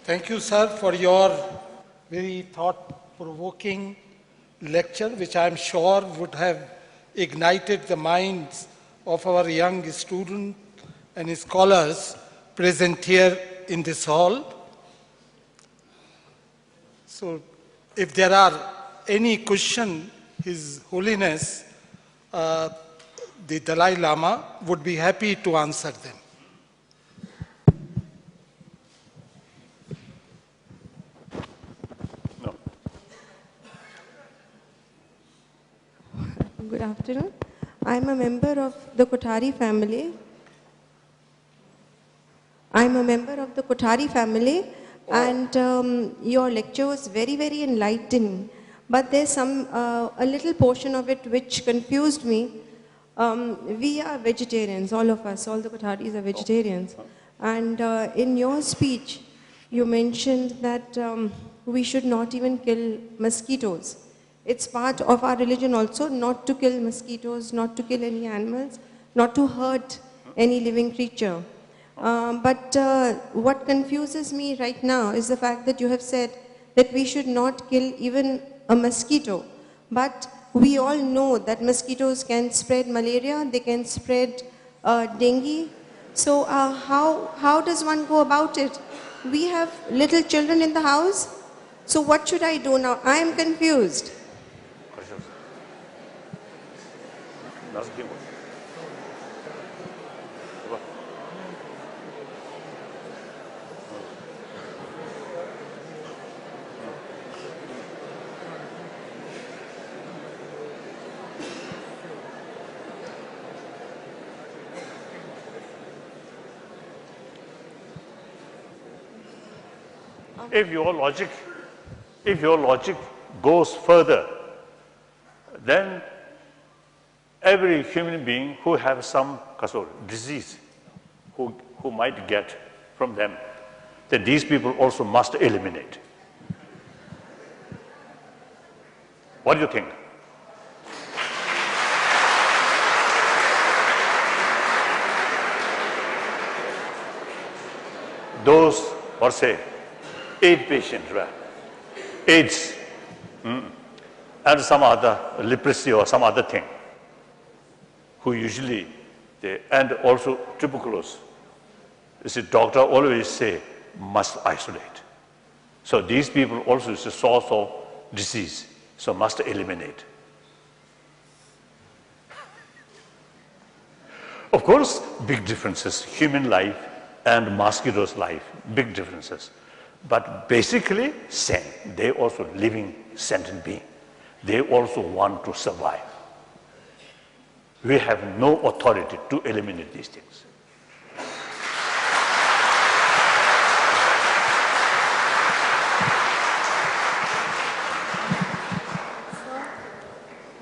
Thank you, sir, for your very thought-provoking lecture, which I am sure would have ignited the minds of our young students and scholars present here in this hall. So, if there are any question, His Holiness, the Dalai Lama would be happy to answer them.
Good afternoon. I'm a member of the Kothari family. And your lecture was very, very enlightening. But there's a little portion of it which confused me. We are vegetarians, all of us, all the Kotharis are vegetarians. And in your speech, you mentioned that we should not even kill mosquitoes. It's part of our religion also not to kill mosquitoes, not to kill any animals, not to hurt any living creature. But what confuses me right now is the fact that you have said that we should not kill even a mosquito. But we all know that mosquitoes can spread malaria, they can spread dengue. So how does one go about it? We have little children in the house. So what should I do now? I am confused.
If your logic goes further, then every human being who has some disease who might get from them, then these people also must eliminate. What do you think? Those, or say, AIDS patients, right? AIDS, and some other leprosy or some other thing, who usually, and also tuberculosis. You see, doctor always say, must isolate. So these people also is a source of disease, so must eliminate. Of course, big differences, human life and mosquitoes' life, big differences. But basically, same. They also living sentient being. They also want to survive. We have no authority to eliminate these things.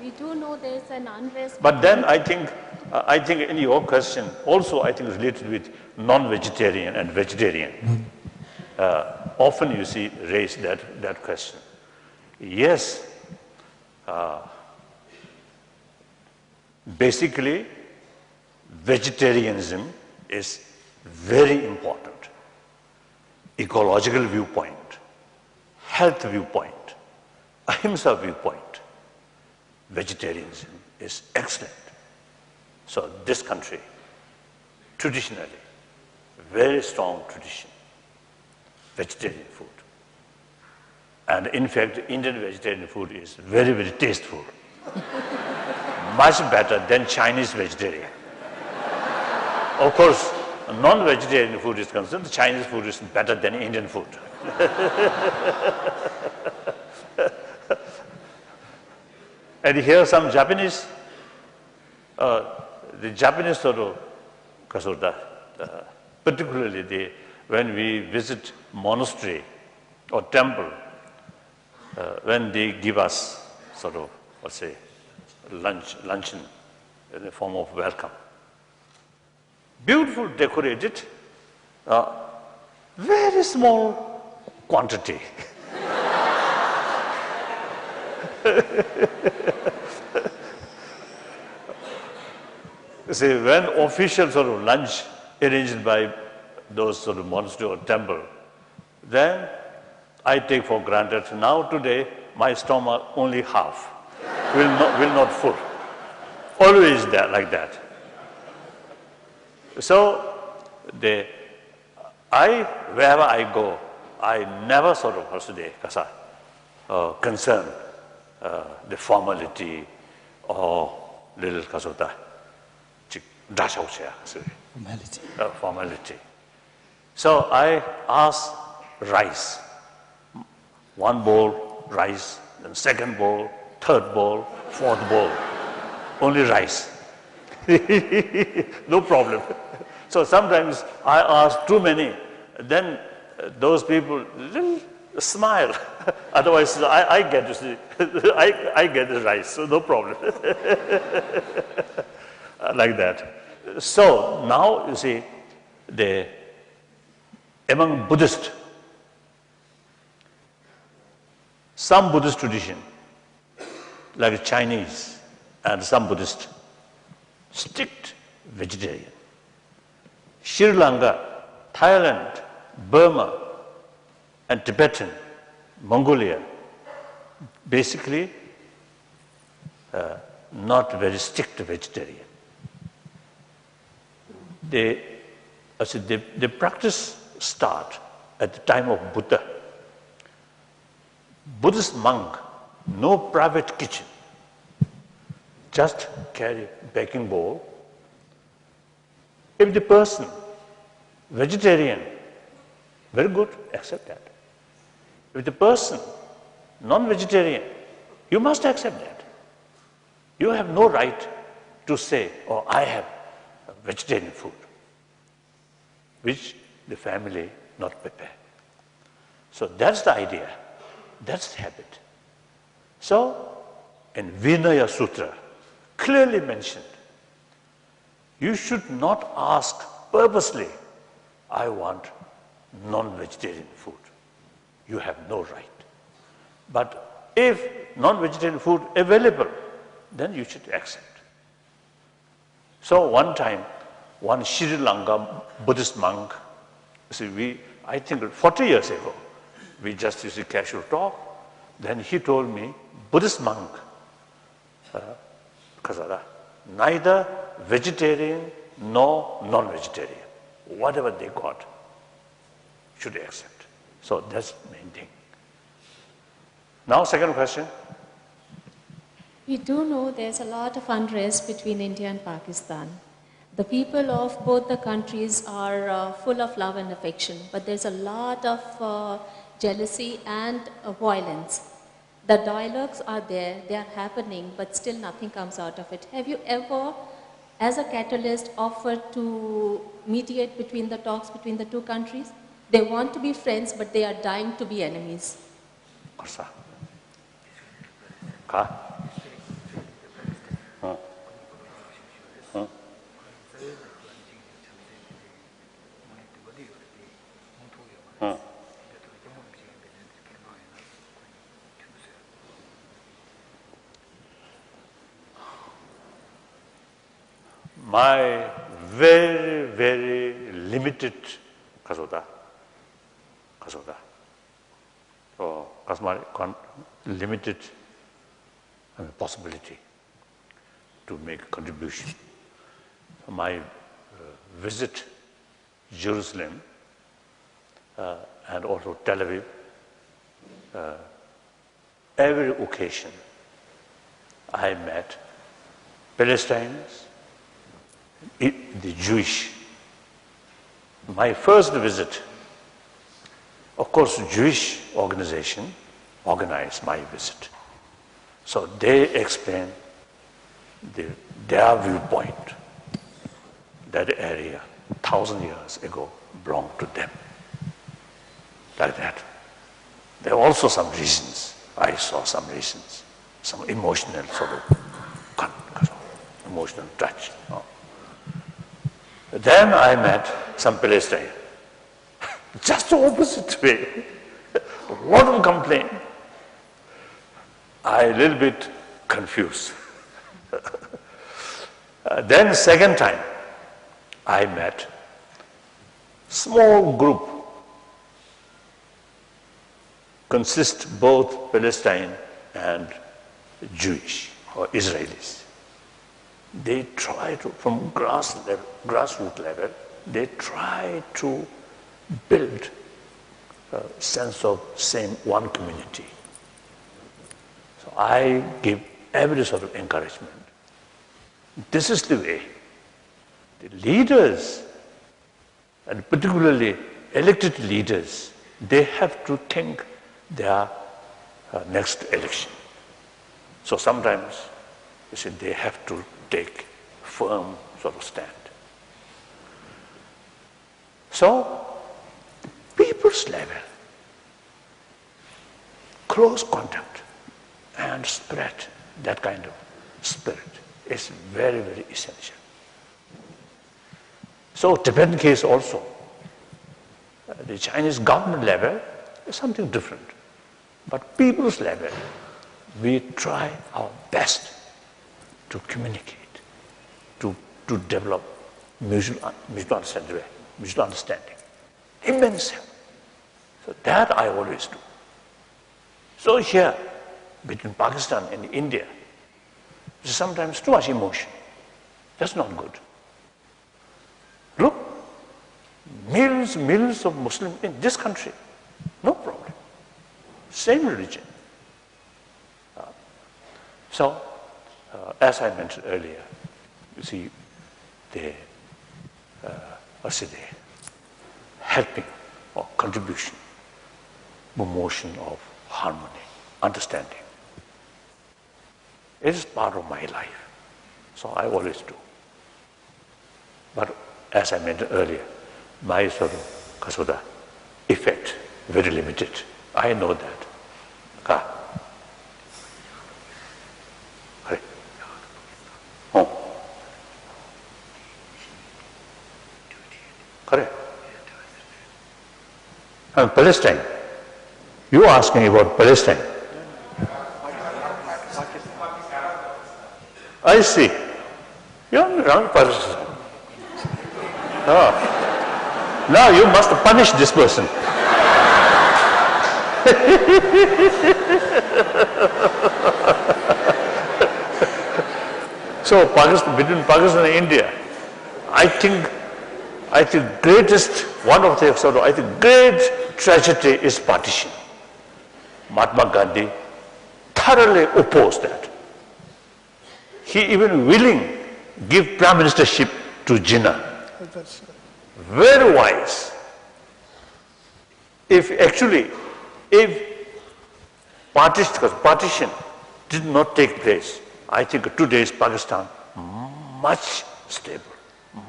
We do know there is an unrest.
But then I think in your question, also I think related with non-vegetarian and vegetarian. Often you see raise that question. Yes, basically vegetarianism is very important. Ecological viewpoint, health viewpoint, ahimsa viewpoint, vegetarianism is excellent. So this country, traditionally, very strong tradition, vegetarian food. And in fact, Indian vegetarian food is very, very tasteful. Much better than Chinese vegetarian. Of course, non-vegetarian food is concerned, Chinese food is better than Indian food. And here some Japanese, the Japanese sort of, particularly when we visit monastery or temple, when they give us sort of, let's say, luncheon in the form of welcome. Beautiful decorated, very small quantity. See, when official sort of lunch arranged by those sort of monastery or temple, then I take for granted, now today my stomach only half, will not full. Always there like that. So wherever I go, I never sort of concern the formality or little formality. So I ask rice, one bowl rice, then second bowl, third bowl, fourth bowl. only rice. No problem. So sometimes I ask too many, then those people smile. Otherwise, I get to see, I get the rice, so no problem. Like that. So now you see, among Buddhists, some Buddhist tradition, like Chinese and some Buddhist, strict vegetarian. Sri Lanka, Thailand, Burma, and Tibetan, Mongolia, basically not very strict vegetarian. They practice start at the time of Buddha. Buddhist monk, no private kitchen, just carry baking bowl. If the person vegetarian, very good, accept that. If the person non-vegetarian, you must accept that. You have no right to say, oh, I have vegetarian food, which the family not prepare. So that's the idea, that's the habit. So in Vinaya Sutra, clearly mentioned, you should not ask purposely, I want non-vegetarian food. You have no right. But if non-vegetarian food available, then you should accept. So one time, one Sri Lanka Buddhist monk, see, I think 40 years ago, we just used a casual talk. Then he told me, Buddhist monk, Kazara, neither vegetarian nor non-vegetarian. Whatever they got, should accept. So that's the main thing. Now, second question.
We do know there's a lot of unrest between India and Pakistan. The people of both the countries are full of love and affection, but there's a lot of jealousy and violence. The dialogues are there, they are happening, but still nothing comes out of it. Have you ever, as a catalyst, offered to mediate between the talks between the two countries? They want to be friends, but they are dying to be enemies.
Korsa. Ka? My very, very limited limited possibility to make a contribution. My visit Jerusalem and also Tel Aviv, every occasion I met Palestinians, the Jewish. My first visit, of course, Jewish organization organized my visit. So they explain their viewpoint. That area, 1,000 years ago, belonged to them. Like that. There are also some reasons. I saw some reasons, some emotional sort of emotional touch. Then I met some Palestinians. Just the opposite way. A lot of complaint. I a little bit confused. Then second time, I met small group, consist both Palestine and Jewish or Israelis. They try to, from grassroots level, they try to build a sense of same one community. So I give every sort of encouragement. This is the way. The leaders, and particularly elected leaders, they have to think their next election. So sometimes, you see, they have to take firm sort of stand. So, people's level, close contact and spread that kind of spirit is very, very essential. So, Tibetan case also, the Chinese government level is something different. But people's level, we try our best to communicate, to develop mutual understanding. Immense help. So that I always do. So here, between Pakistan and India, there's sometimes too much emotion. That's not good. Look, millions of Muslims in this country, no problem. Same religion. So, as I mentioned earlier, you see, the helping or contribution, promotion of harmony, understanding. It is part of my life. So I always do. But as I mentioned earlier, my sort of Kasuda effect, very limited. I know that. Correct. And Palestine. You are asking about Palestine. I see. You're around Palestine. Oh. Now you must punish this person. So between Pakistan and India, I think great tragedy is partition. Mahatma Gandhi thoroughly opposed that. He even willing give prime ministership to Jinnah. Very wise. If partition did not take place, I think today's Pakistan much stable,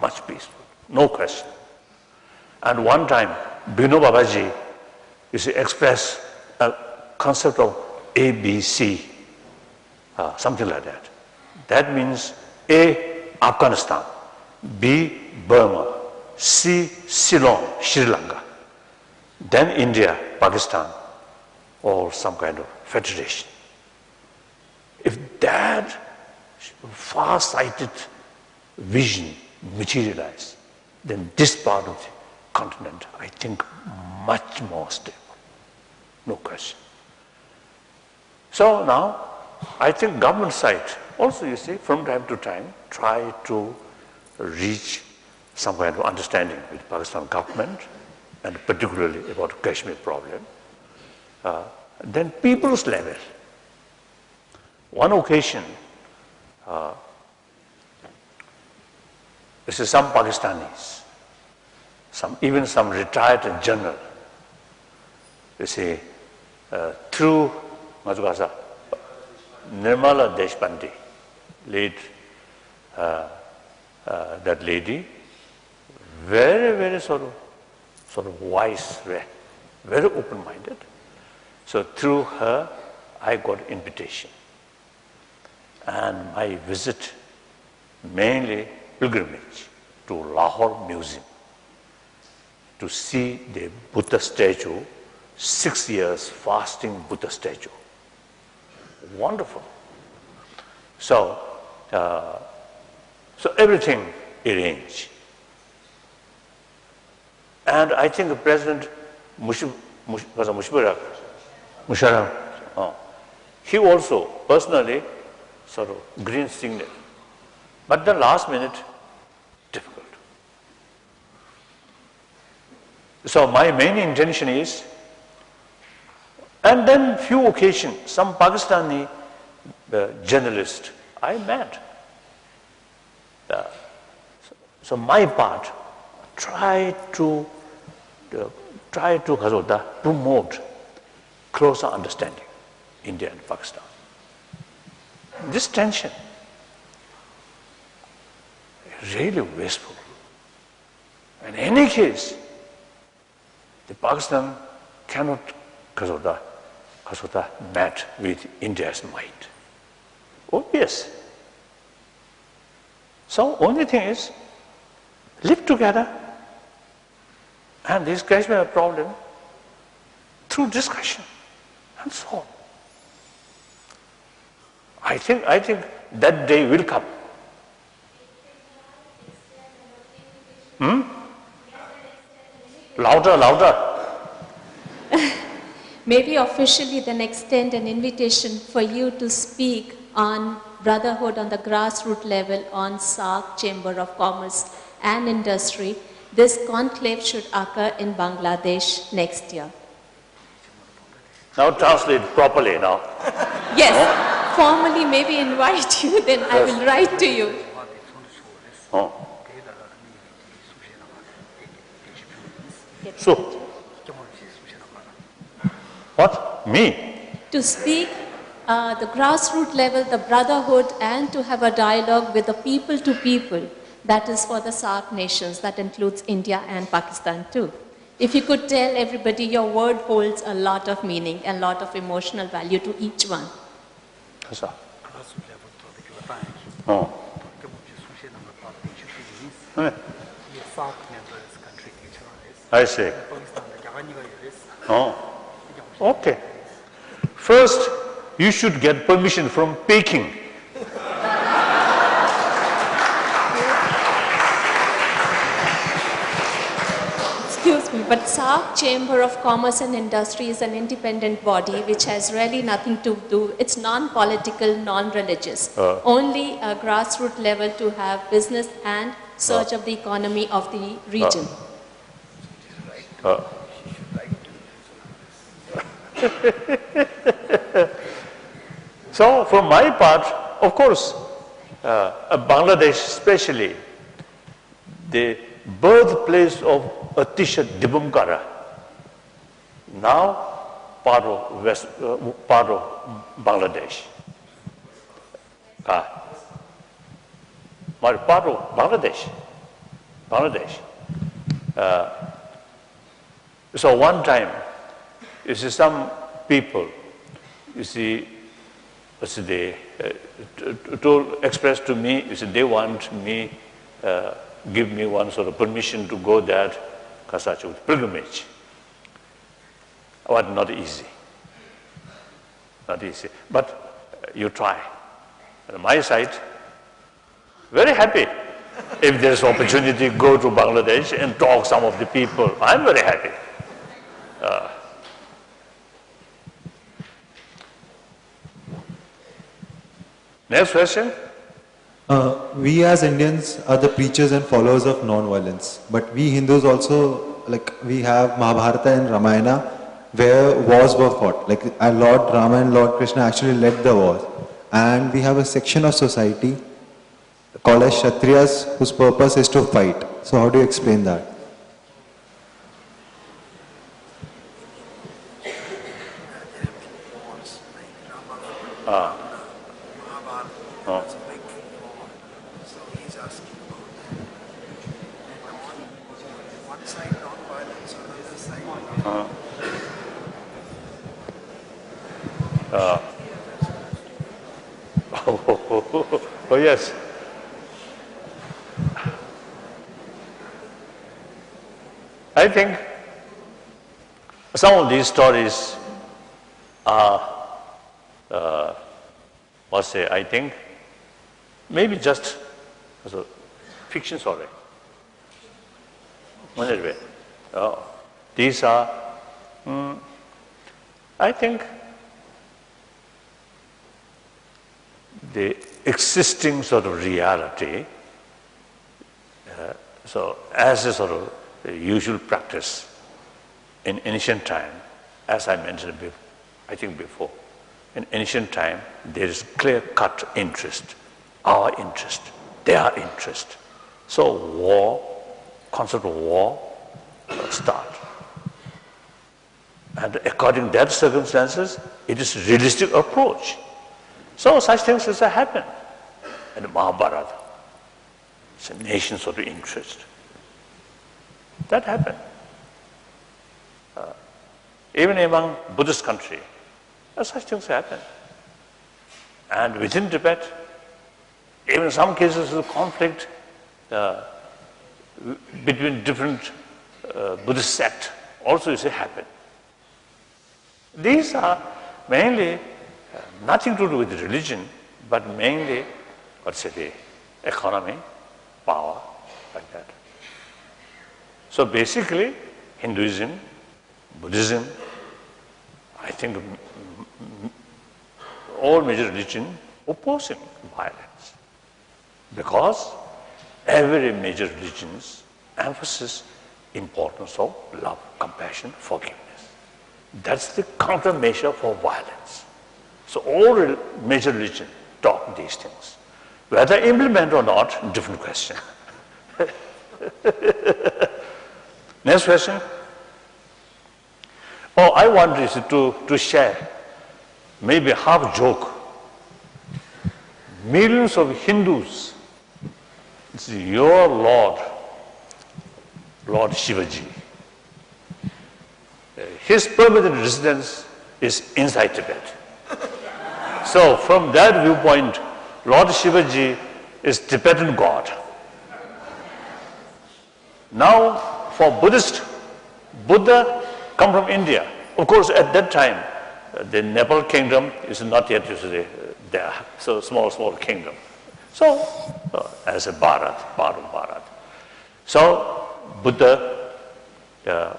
much peaceful, no question. And one time, Bino Babaji expressed a concept of ABC, something like that. That means A, Afghanistan, B, Burma, C, Ceylon, Sri Lanka, then India, Pakistan, or some kind of federation. If that far-sighted vision materializes, then this part of the continent, I think, much more stable. No question. So now, I think government side also, you see, from time to time, try to reach some kind of understanding with Pakistan government, and particularly about Kashmir problem. Then people's level. One occasion, this is some Pakistanis, even some retired general, you see, through Nirmala Deshpande, late that lady, very sort of wise, very open-minded. So through her, I got invitation. And my visit, mainly pilgrimage to Lahore Museum to see the Buddha statue, 6 years fasting Buddha statue. Wonderful. So everything arranged. And I think the President Musharraf, he also personally sort of green signal. But the last minute, difficult. So my main intention is, and then few occasions, some Pakistani journalist I met. So my part, try to promote closer understanding, India and Pakistan. This tension, really wasteful. In any case, the Pakistan cannot Kasota met with India's might. Obvious. So only thing is, live together, and this Kashmir problem through discussion and so on. I think that day will come. Louder.
Maybe officially then extend an invitation for you to speak on brotherhood on the grassroots level on SAARC Chamber of Commerce and Industry. This conclave should occur in Bangladesh next year.
Now translate properly now.
Yes, formally maybe invite you, then I will write to you.
Oh. So, what? Me?
To speak the grassroots level, the brotherhood, and to have a dialogue with the people to people. That is for the SAARC nations. That includes India and Pakistan too. If you could tell everybody, your word holds a lot of meaning and a lot of emotional value to each one.
Oh. I see. Oh. Okay. First, you should get permission from Peking.
Excuse me, but SAARC Chamber of Commerce and Industry is an independent body which has really nothing to do, it's non-political, non-religious. Only a grassroots level to have business and surge of the economy of the region.
So, from my part, of course, Bangladesh especially, the birthplace of Atisha Dibamkara, now part of Bangladesh. Part of Bangladesh. So one time, you see some people, you see, they expressed to me, you see, they want me, give me one sort of permission to go there, pilgrimage. But not easy. Not easy. But you try. On my side, very happy. If there's opportunity, go to Bangladesh and talk some of the people. I'm very happy. Next question.
We as Indians are the preachers and followers of non-violence, but we Hindus also, like, we have Mahabharata and Ramayana where wars were fought. Like our Lord Rama and Lord Krishna actually led the wars. And we have a section of society called as Kshatriyas whose purpose is to fight. So how do you explain that?
Oh yes. I think some of these stories are, I think, maybe just fiction story. These are, I think, the existing sort of reality. So as a sort of usual practice in ancient time, as I mentioned before, in ancient time there is clear-cut interest, our interest, their interest. So concept of war start. And according to that circumstances, it is a realistic approach. So such things happen in the Mahabharata. It's a nation sort of interest. That happened. Even among Buddhist country, such things happen. And within Tibet, even in some cases of conflict between different Buddhist sects also you see happen. These are mainly nothing to do with religion, but mainly, let's say, the economy, power, like that. So basically, Hinduism, Buddhism, I think all major religions opposing violence, because every major religion's emphasis importance of love, compassion, forgiveness. That's the countermeasure for violence. So all major religions talk these things. Whether implement or not, different question. Next question. Oh, I want this to share, maybe half joke. Millions of Hindus, it's your Lord, Lord Shivaji. His permanent residence is inside Tibet. So from that viewpoint, Lord Shivaji is Tibetan God. Now for Buddhist, Buddha come from India. Of course, at that time, the Nepal kingdom is not yet usually there. So small kingdom. So as a Bharat, part of Bharat. So Buddha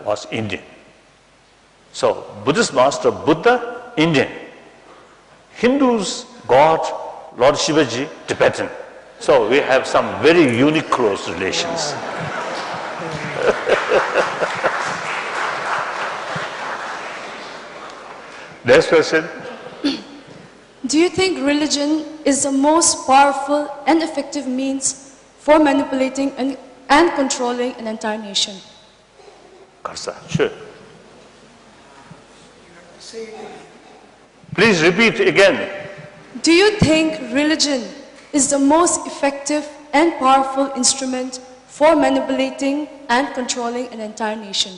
was Indian. So Buddhist master Buddha, Indian. Hindus, God, Lord Shivaji, Tibetan. So we have some very unique close relations. Next question.
Do you think religion is the most powerful and effective means for manipulating and controlling an entire nation?
Karsa, sure. Please repeat again.
Do you think religion is the most effective and powerful instrument for manipulating and controlling an entire nation?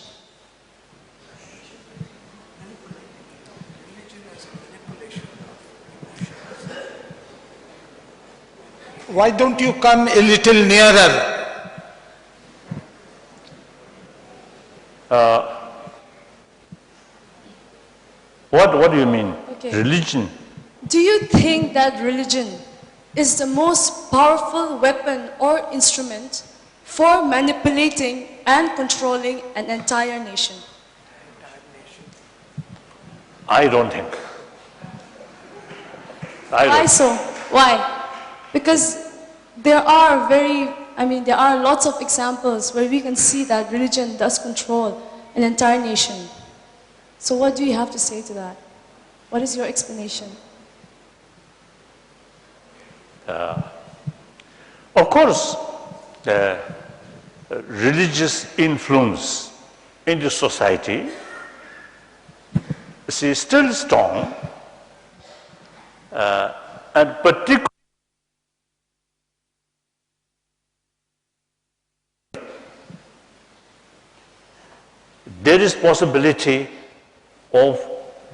Why don't you come a little nearer?
What do you mean?
Okay.
Religion?
Do you think that religion is the most powerful weapon or instrument for manipulating and controlling an entire nation?
I don't think.
Why so? Why? Because there are there are lots of examples where we can see that religion does control an entire nation. So what do you have to say to that? What is your explanation?
Of course, the religious influence in the society is still strong, and particularly there is possibility of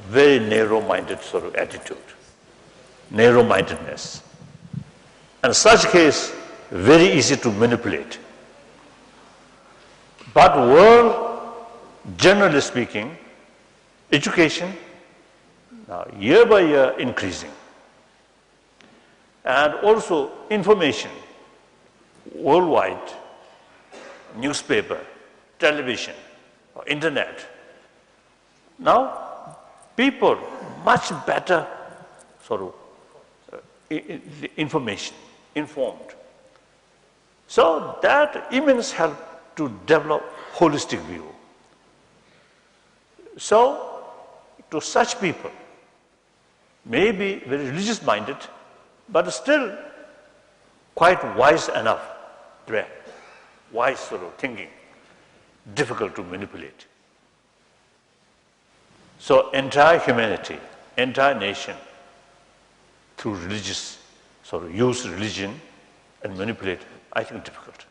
very narrow-minded sort of attitude, narrow-mindedness. And such case, very easy to manipulate. But world, generally speaking, education, now year by year increasing. And also information, worldwide, newspaper, television, internet. Now, people much better sort of information, informed. So that immense help to develop holistic view. So to such people, maybe very religious minded, but still quite wise enough, wise sort of thinking, difficult to manipulate. So entire humanity, entire nation, through religious, sort of use religion and manipulate, I think, difficult.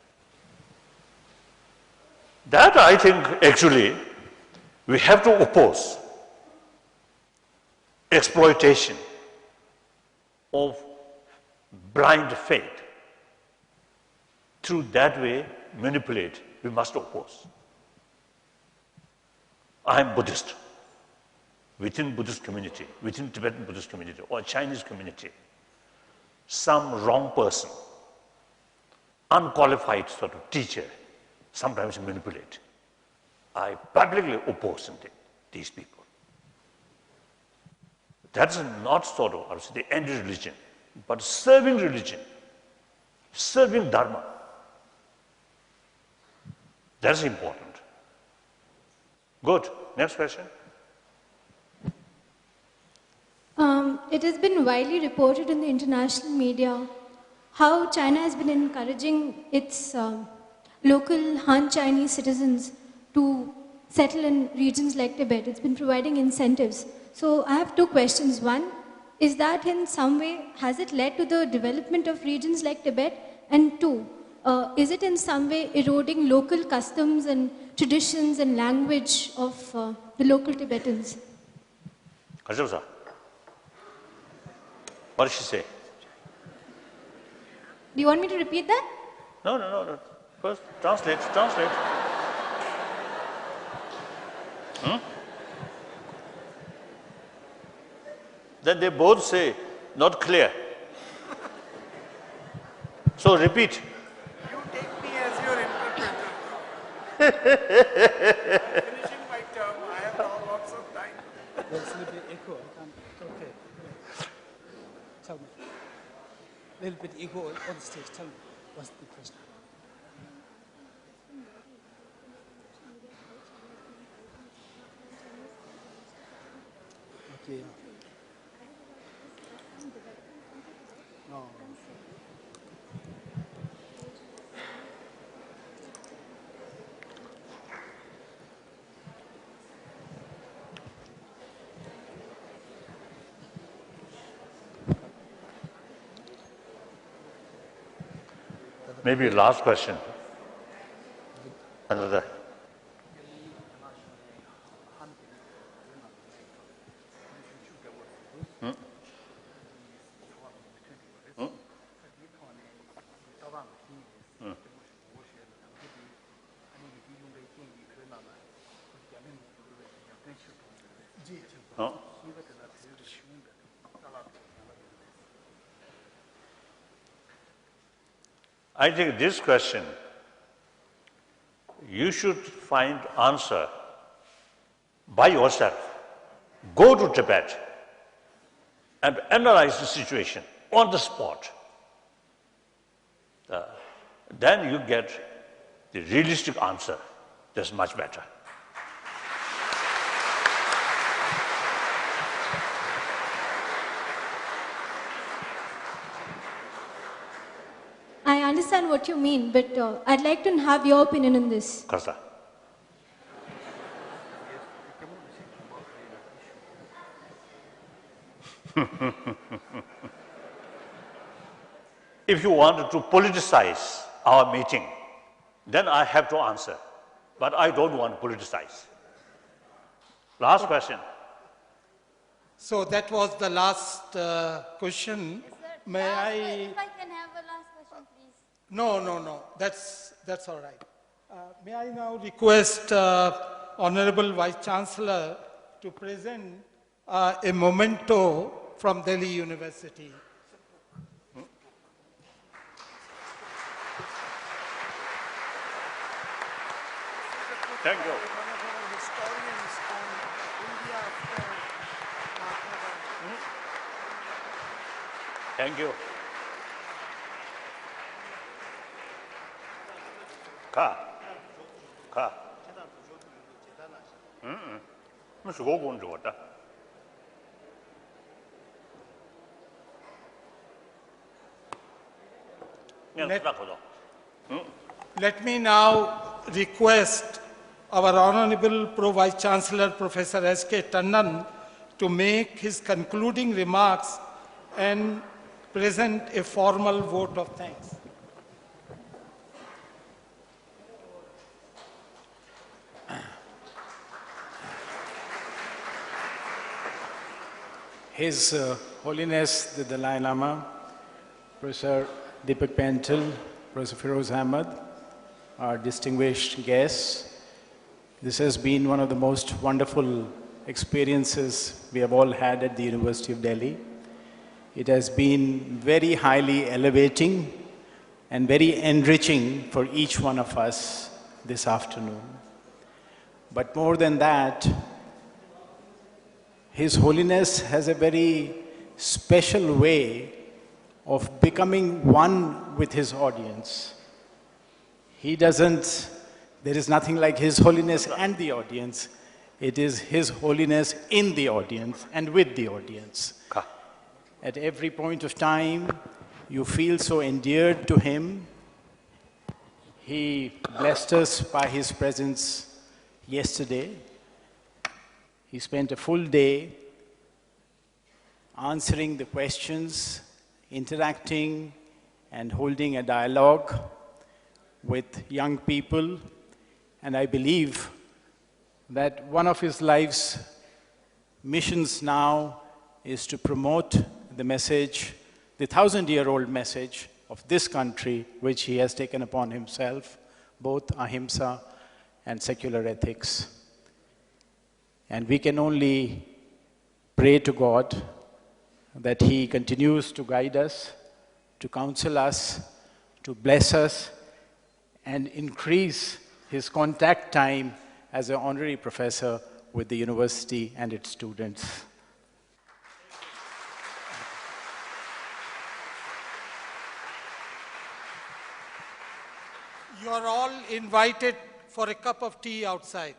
That, I think, actually, we have to oppose exploitation of blind faith. Through that way, manipulate, we must oppose. I am Buddhist. Within Buddhist community, within Tibetan Buddhist community or Chinese community, some wrong person, unqualified sort of teacher, sometimes manipulate. I publicly oppose these people. That's not sort of, I would say, the end religion, but serving religion, serving Dharma. That's important. Good. Next question.
It has been widely reported in the international media how China has been encouraging its local Han Chinese citizens to settle in regions like Tibet. It's been providing incentives. So I have two questions. One, is that in some way, has it led to the development of regions like Tibet? And two, is it in some way eroding local customs and traditions and language of the local Tibetans?
Kashyap, what did she say?
Do you want me to repeat that?
No. First, translate. Then they both say, not clear. So repeat.
You take me as your interpreter. Finishing my term, I have now lots of time.
There's a little bit echo. Okay. Tell me. A little bit echo on the stage. Tell me. What's the question? Okay. No.
Maybe last question. Another. I think this question, you should find answer by yourself. Go to Tibet and analyze the situation on the spot. Then you get the realistic answer. That's much better.
I understand what you mean, but I'd like to have your opinion on this.
Kasa. If you wanted to politicize our meeting, then I have to answer. But I don't want to politicize. Last question.
So that was the last question. May I?
If I can have a last question, please.
No. That's all right. May I now request Honorable Vice Chancellor to present a memento from Delhi University.
Thank you.
One of our historians on India after Mahatma Gandhi.
Thank you. Ka.
Let me now request our Honorable Pro Vice Chancellor Professor S.K. Tandon to make his concluding remarks and present a formal vote of thanks.
His Holiness the Dalai Lama, Professor Deepak Pental, Professor Feroz Ahmed, our distinguished guests. This has been one of the most wonderful experiences we have all had at the University of Delhi. It has been very highly elevating and very enriching for each one of us this afternoon. But more than that, His Holiness has a very special way of becoming one with his audience. There is nothing like His Holiness and the audience. It is His Holiness in the audience and with the audience. At every point of time, you feel so endeared to Him. He blessed us by His presence yesterday. He spent a full day answering the questions, interacting and holding a dialogue with young people. And I believe that one of his life's missions now is to promote the message, the 1,000-year-old message of this country, which he has taken upon himself, both ahimsa and secular ethics. And we can only pray to God that He continues to guide us, to counsel us, to bless us, and increase his contact time as an honorary professor with the university and its students.
You are all invited for a cup of tea outside.